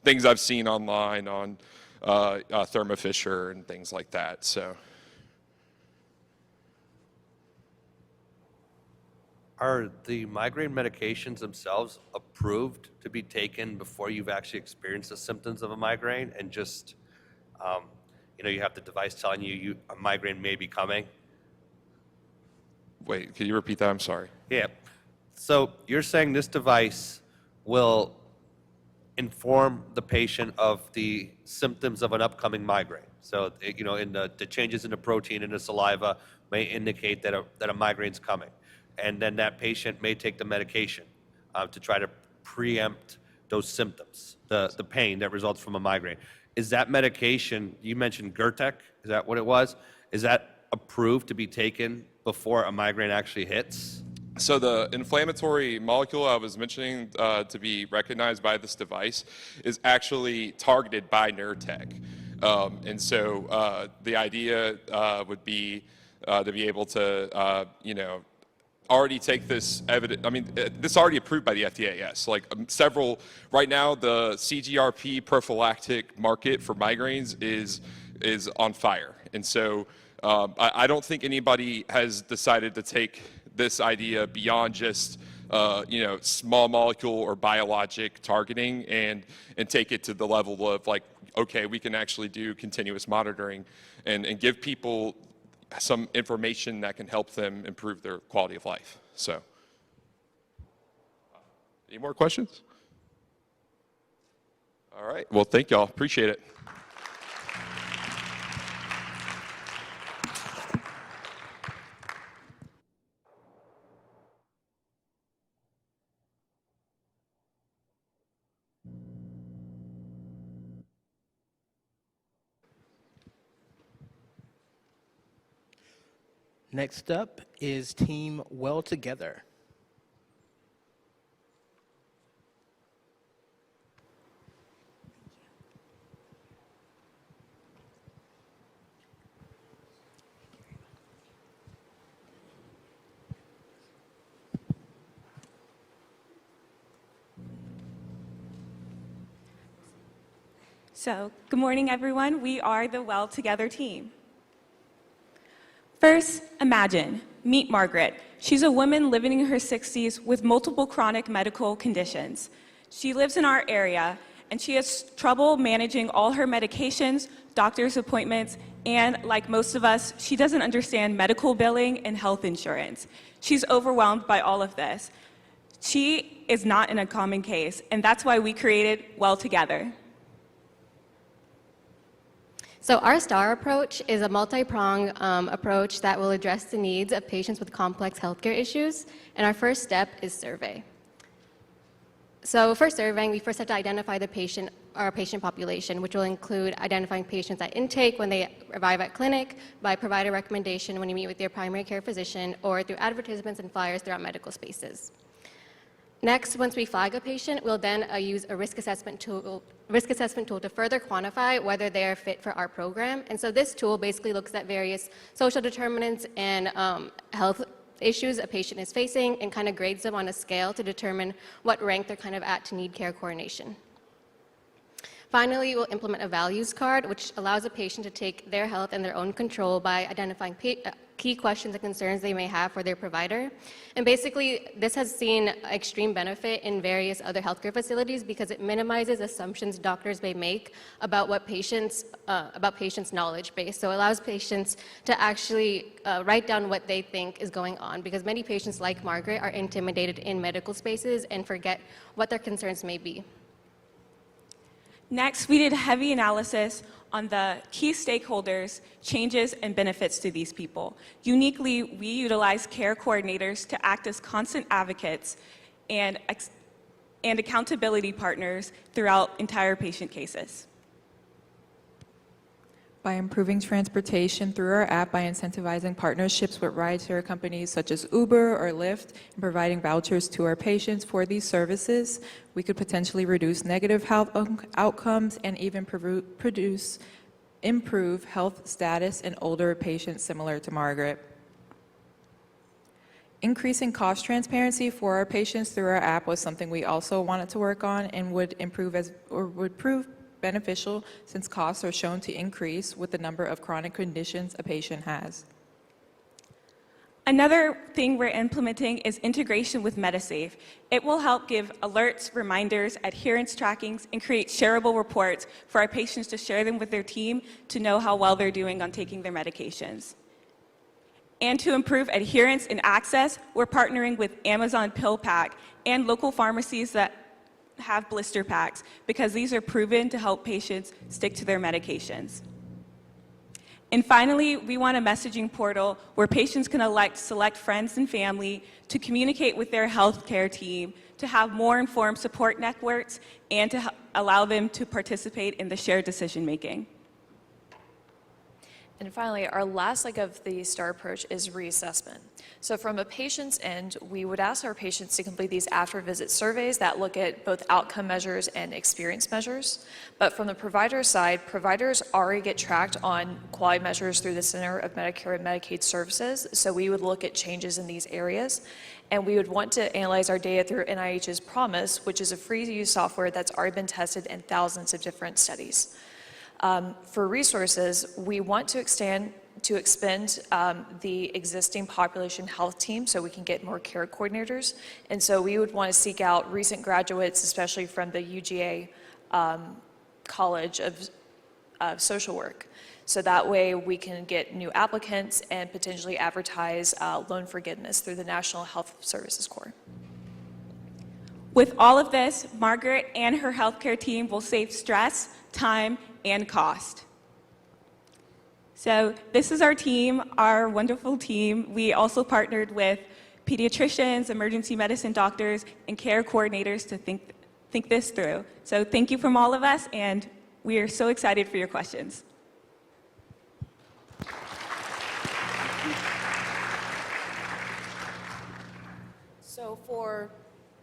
things I've seen online on Thermo Fisher and things like that. So, Are the migraine medications themselves approved to be taken before you've actually experienced the symptoms of a migraine, and just you have the device telling you a migraine may be coming? Wait, can you repeat that? I'm sorry. Yeah. So you're saying this device will inform the patient of the symptoms of an upcoming migraine. So, in the changes in the protein in the saliva may indicate that a migraine's coming. And then that patient may take the medication to try to preempt those symptoms, the pain that results from a migraine. Is that medication, you mentioned Gertec, is that what it was? Is that approved to be taken before a migraine actually hits? So the inflammatory molecule I was mentioning to be recognized by this device is actually targeted by Nurtec. And so the idea would be to be able to, already take this evidence. I mean, this is already approved by the FDA, yes. Like right now, the CGRP prophylactic market for migraines is on fire. And so I don't think anybody has decided to take this idea beyond just small molecule or biologic targeting and take it to the level of like, okay, we can actually do continuous monitoring and give people some information that can help them improve their quality of life. So, any more questions? All right. Well, thank y'all. Appreciate it. Next up is Team Well Together. So, good morning, everyone. We are the Well Together team. First, meet Margaret. She's a woman living in her 60s with multiple chronic medical conditions. She lives in our area, and she has trouble managing all her medications, doctor's appointments, and like most of us, she doesn't understand medical billing and health insurance. She's overwhelmed by all of this. She is not in a common case, and that's why we created Well Together. So our STAR approach is a multi-pronged approach that will address the needs of patients with complex healthcare issues, and our first step is survey. So for surveying, we first have to identify the patient, our patient population, which will include identifying patients at intake when they arrive at clinic, by provider recommendation when you meet with your primary care physician, or through advertisements and flyers throughout medical spaces. Next, once we flag a patient, we'll then use a risk assessment tool to further quantify whether they are fit for our program. And so this tool basically looks at various social determinants and health issues a patient is facing and kind of grades them on a scale to determine what rank they're kind of at to need care coordination. Finally, we'll implement a values card, which allows a patient to take their health in their own control by identifying key questions and concerns they may have for their provider. And basically, this has seen extreme benefit in various other healthcare facilities because it minimizes assumptions doctors may make about patients' knowledge base. So it allows patients to actually write down what they think is going on, because many patients, like Margaret, are intimidated in medical spaces and forget what their concerns may be. Next, we did heavy analysis on the key stakeholders, changes, and benefits to these people. Uniquely, we utilized care coordinators to act as constant advocates and accountability partners throughout entire patient cases. By improving transportation through our app by incentivizing partnerships with rideshare companies such as Uber or Lyft and providing vouchers to our patients for these services, we could potentially reduce negative health outcomes and even improve health status in older patients similar to Margaret. Increasing cost transparency for our patients through our app was something we also wanted to work on and would prove beneficial since costs are shown to increase with the number of chronic conditions a patient has. Another thing we're implementing is integration with MediSafe. It will help give alerts, reminders, adherence trackings, and create shareable reports for our patients to share them with their team to know how well they're doing on taking their medications. And to improve adherence and access, we're partnering with Amazon Pill Pack and local pharmacies that have blister packs because these are proven to help patients stick to their medications. And finally, we want a messaging portal where patients can select friends and family to communicate with their healthcare team, to have more informed support networks, and to allow them to participate in the shared decision-making. And finally, our last leg of the STAR approach is reassessment. So from a patient's end, we would ask our patients to complete these after-visit surveys that look at both outcome measures and experience measures. But from the provider side, providers already get tracked on quality measures through the Center of Medicare and Medicaid Services. So we would look at changes in these areas. And we would want to analyze our data through NIH's PROMISE, which is a free-to-use software that's already been tested in thousands of different studies. For resources, we want to expand the existing population health team so we can get more care coordinators. And so we would want to seek out recent graduates, especially from the UGA College of Social Work. So that way we can get new applicants and potentially advertise loan forgiveness through the National Health Services Corps. With all of this, Margaret and her healthcare team will save stress, time, and cost. So this is our team, our wonderful team. We also partnered with pediatricians, emergency medicine doctors, and care coordinators to think this through. So thank you from all of us, and we are so excited for your questions. So for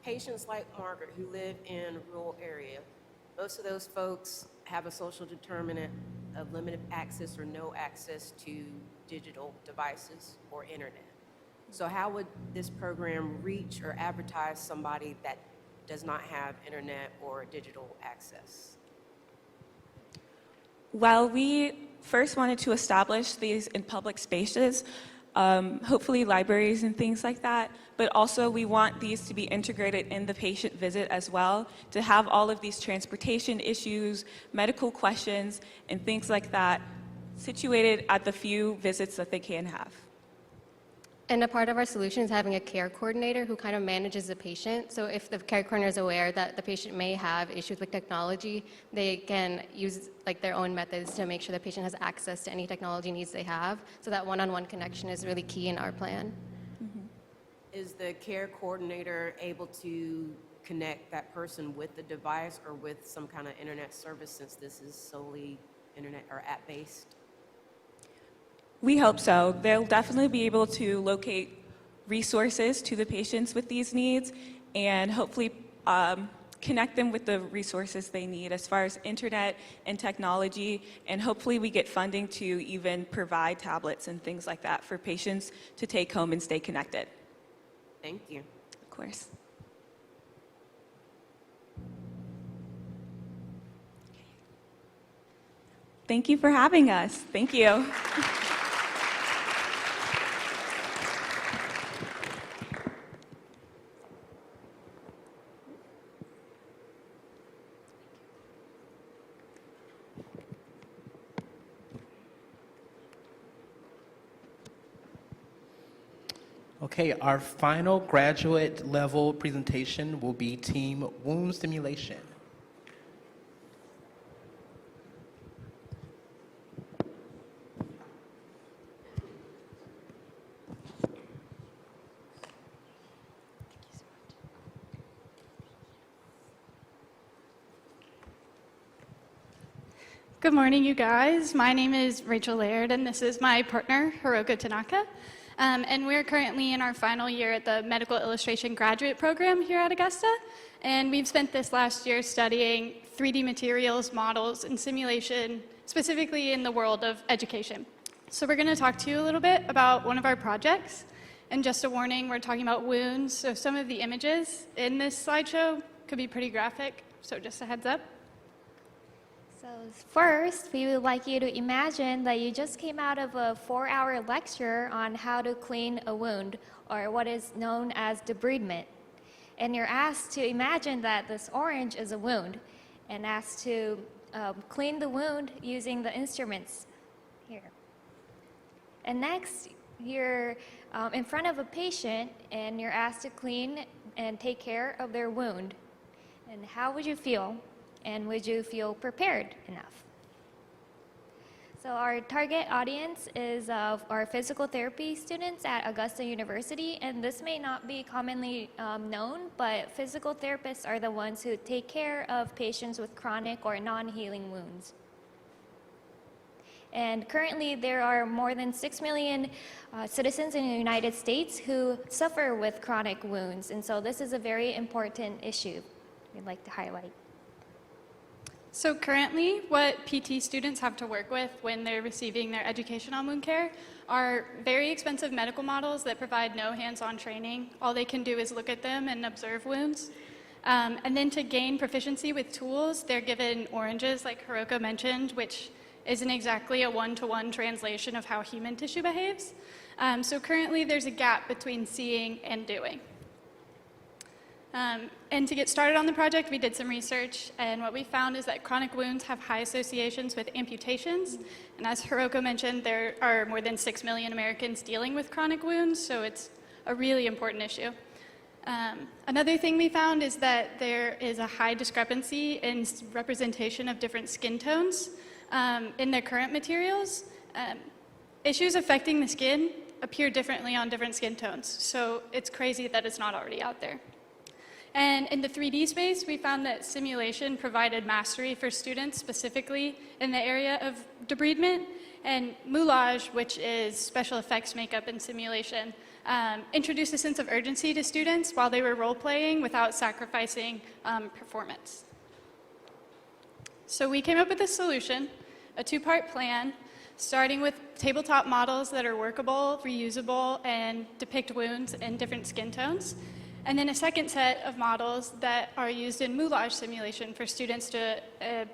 patients like Margaret who live in a rural area, most of those folks have a social determinant of limited access or no access to digital devices or internet. So how would this program reach or advertise somebody that does not have internet or digital access? Well, we first wanted to establish these in public spaces, hopefully libraries and things like that, but also we want these to be integrated in the patient visit as well, to have all of these transportation issues, medical questions, and things like that situated at the few visits that they can have. And a part of our solution is having a care coordinator who kind of manages the patient. So if the care coordinator is aware that the patient may have issues with technology, they can use their own methods to make sure the patient has access to any technology needs they have. So that one-on-one connection is really key in our plan. Mm-hmm. Is the care coordinator able to connect that person with the device or with some kind of internet service since this is solely internet or app-based? We hope so. They'll definitely be able to locate resources to the patients with these needs and hopefully connect them with the resources they need as far as internet and technology, and hopefully we get funding to even provide tablets and things like that for patients to take home and stay connected. Thank you. Of course. Thank you for having us. Thank you. Okay, our final graduate level presentation will be Team Wound Stimulation. Good morning, you guys. My name is Rachel Laird, and this is my partner, Hiroko Tanaka. And we're currently in our final year at the Medical Illustration Graduate Program here at Augusta. And we've spent this last year studying 3D materials, models, and simulation, specifically in the world of education. So we're going to talk to you a little bit about one of our projects. And just a warning, we're talking about wounds, so some of the images in this slideshow could be pretty graphic, so just a heads up. So first, we would like you to imagine that you just came out of a 4-hour lecture on how to clean a wound, or what is known as debridement. And you're asked to imagine that this orange is a wound, and asked to clean the wound using the instruments here. And next, you're in front of a patient, and you're asked to clean and take care of their wound. And how would you feel? And would you feel prepared enough? So our target audience is our physical therapy students at Augusta University, and this may not be commonly known, but physical therapists are the ones who take care of patients with chronic or non-healing wounds. And currently, there are more than 6 million citizens in the United States who suffer with chronic wounds, and so this is a very important issue we'd like to highlight. So currently, what PT students have to work with when they're receiving their education on wound care are very expensive medical models that provide no hands-on training. All they can do is look at them and observe wounds. And then to gain proficiency with tools, they're given oranges, like Hiroko mentioned, which isn't exactly a one-to-one translation of how human tissue behaves. So currently, there's a gap between seeing and doing. And to get started on the project, we did some research, and what we found is that chronic wounds have high associations with amputations. And as Hiroko mentioned, there are more than 6 million Americans dealing with chronic wounds, so it's a really important issue. Another thing we found is that there is a high discrepancy in representation of different skin tones in their current materials. Issues affecting the skin appear differently on different skin tones, so it's crazy that it's not already out there. And in the 3D space, we found that simulation provided mastery for students, specifically in the area of debridement, and moulage, which is special effects makeup and simulation, introduced a sense of urgency to students while they were role-playing without sacrificing performance. So we came up with a solution, a 2-part plan, starting with tabletop models that are workable, reusable, and depict wounds in different skin tones. And then a second set of models that are used in moulage simulation for students to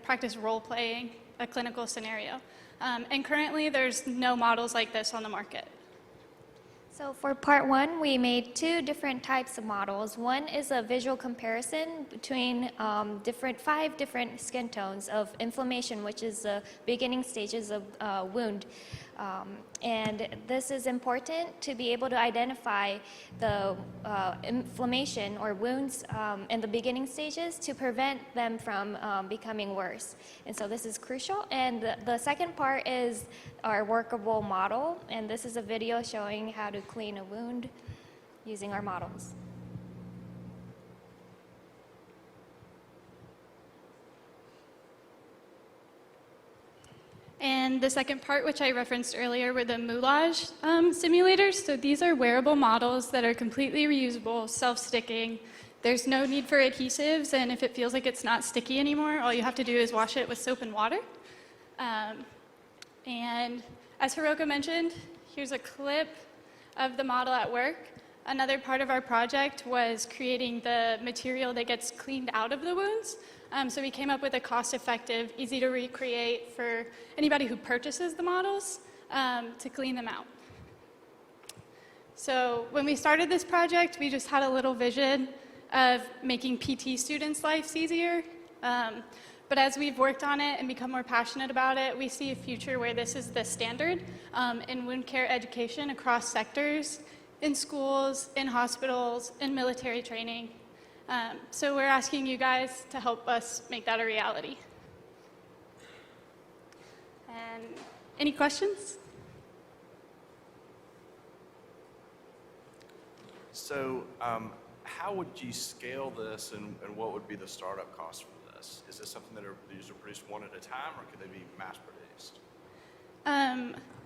practice role-playing a clinical scenario. And currently, there's no models like this on the market. So for part 1, we made 2 different types of models. One is a visual comparison between 5 different skin tones of inflammation, which is the beginning stages of wound. And this is important to be able to identify the inflammation or wounds in the beginning stages to prevent them from becoming worse. And so this is crucial. And the second part is our workable model. And this is a video showing how to clean a wound using our models. And the second part, which I referenced earlier, were the moulage simulators. So these are wearable models that are completely reusable, self-sticking. There's no need for adhesives, and if it feels like it's not sticky anymore, all you have to do is wash it with soap and water. And as Hiroko mentioned, here's a clip of the model at work. Another part of our project was creating the material that gets cleaned out of the wounds. So we came up with a cost-effective, easy to recreate for anybody who purchases the models to clean them out. So when we started this project, we just had a little vision of making PT students' lives easier. But as we've worked on it and become more passionate about it, we see a future where this is the standard in wound care education across sectors, in schools, in hospitals, in military training. So we're asking you guys to help us make that a reality. And any questions? So how would you scale this, and what would be the startup cost for this? Is this something that these are produced one at a time, or could they be mass produced?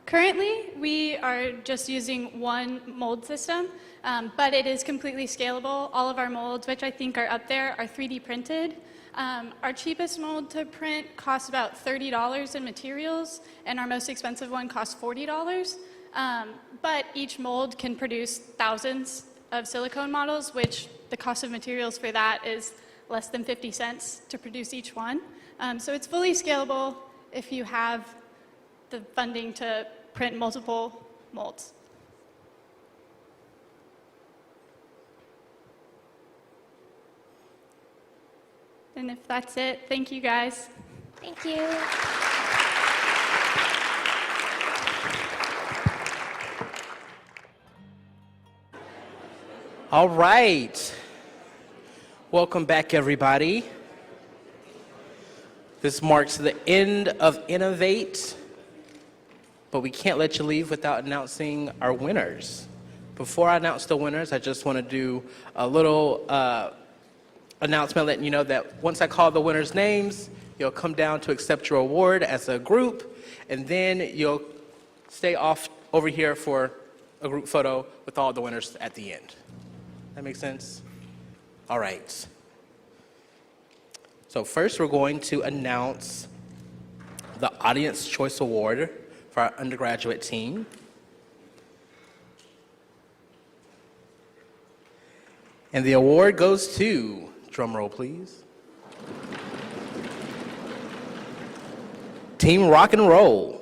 Currently, we are just using one mold system, but it is completely scalable. All of our molds, which I think are up there, are 3D printed. Our cheapest mold to print costs about $30 in materials, and our most expensive one costs $40. But each mold can produce thousands of silicone models, which the cost of materials for that is less than 50 cents to produce each one. So it's fully scalable if you have the funding to print multiple molds. And if that's it, thank you guys. Thank you. All right. Welcome back, everybody. This marks the end of Innovate, but we can't let you leave without announcing our winners. Before I announce the winners, I just want to do a little announcement letting you know that once I call the winners' names, you'll come down to accept your award as a group, and then you'll stay off over here for a group photo with all the winners at the end. That makes sense? All right. So first, we're going to announce the Audience Choice Award for our undergraduate team. And the award goes to, drum roll please, Team Rock and Roll.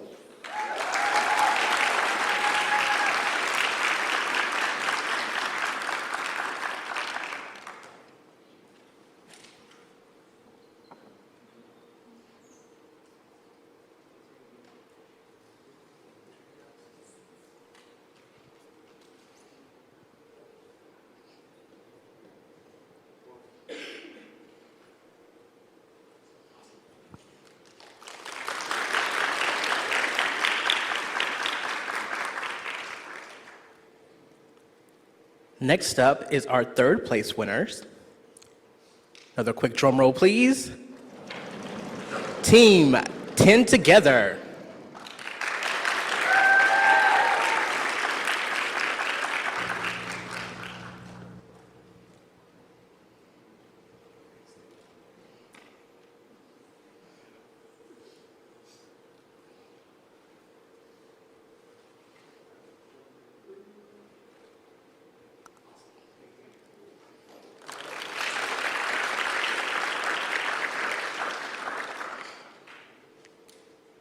Next up is our third place winners. Another quick drum roll, please. Team 10 Together.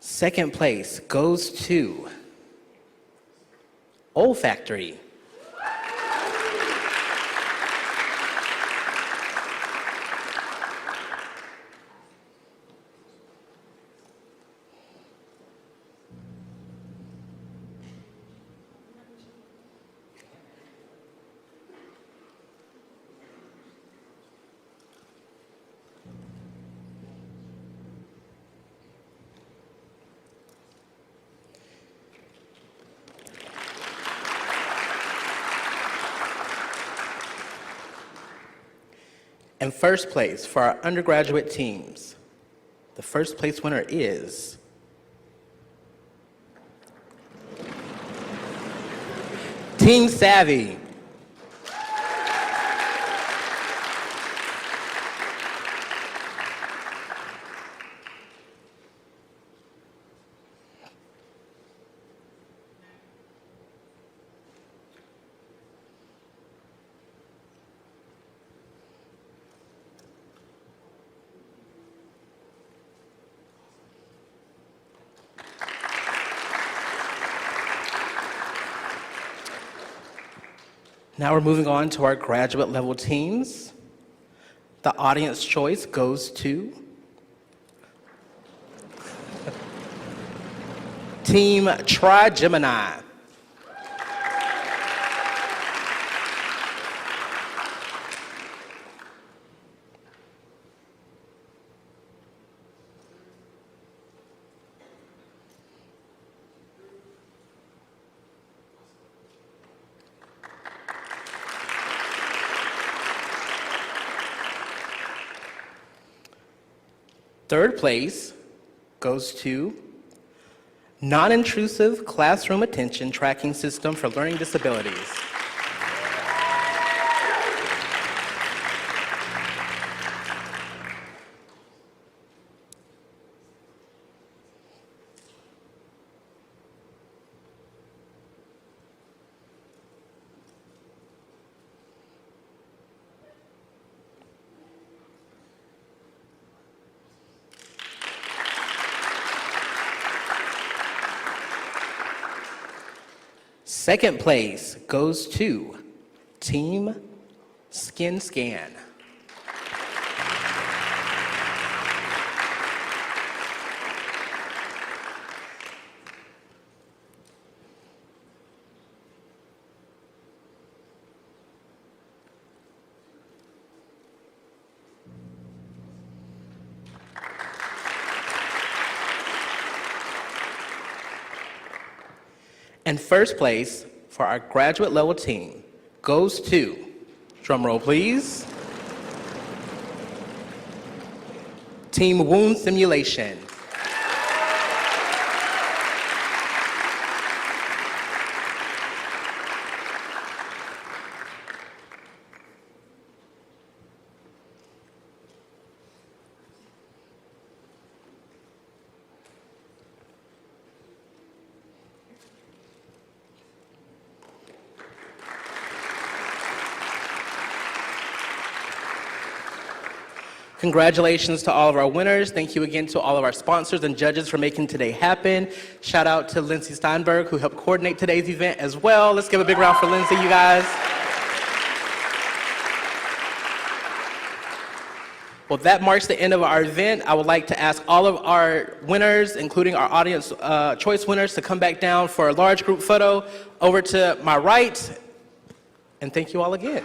Second place goes to Olfactory. And first place for our undergraduate teams, the first place winner is Team Savvy. Now we're moving on to our graduate level teams. The audience choice goes to Team Tri-Gemini. Third place goes to Non-Intrusive Classroom Attention Tracking System for Learning Disabilities. Second place goes to Team Skin Scan. And first place for our graduate level team goes to, drum roll please, Team Wound Simulation. Congratulations to all of our winners. Thank you again to all of our sponsors and judges for making today happen. Shout out to Lindsay Steinberg, who helped coordinate today's event as well. Let's give a big round for Lindsay, you guys. Well, that marks the end of our event. I would like to ask all of our winners, including our audience choice winners, to come back down for a large group photo over to my right. And thank you all again.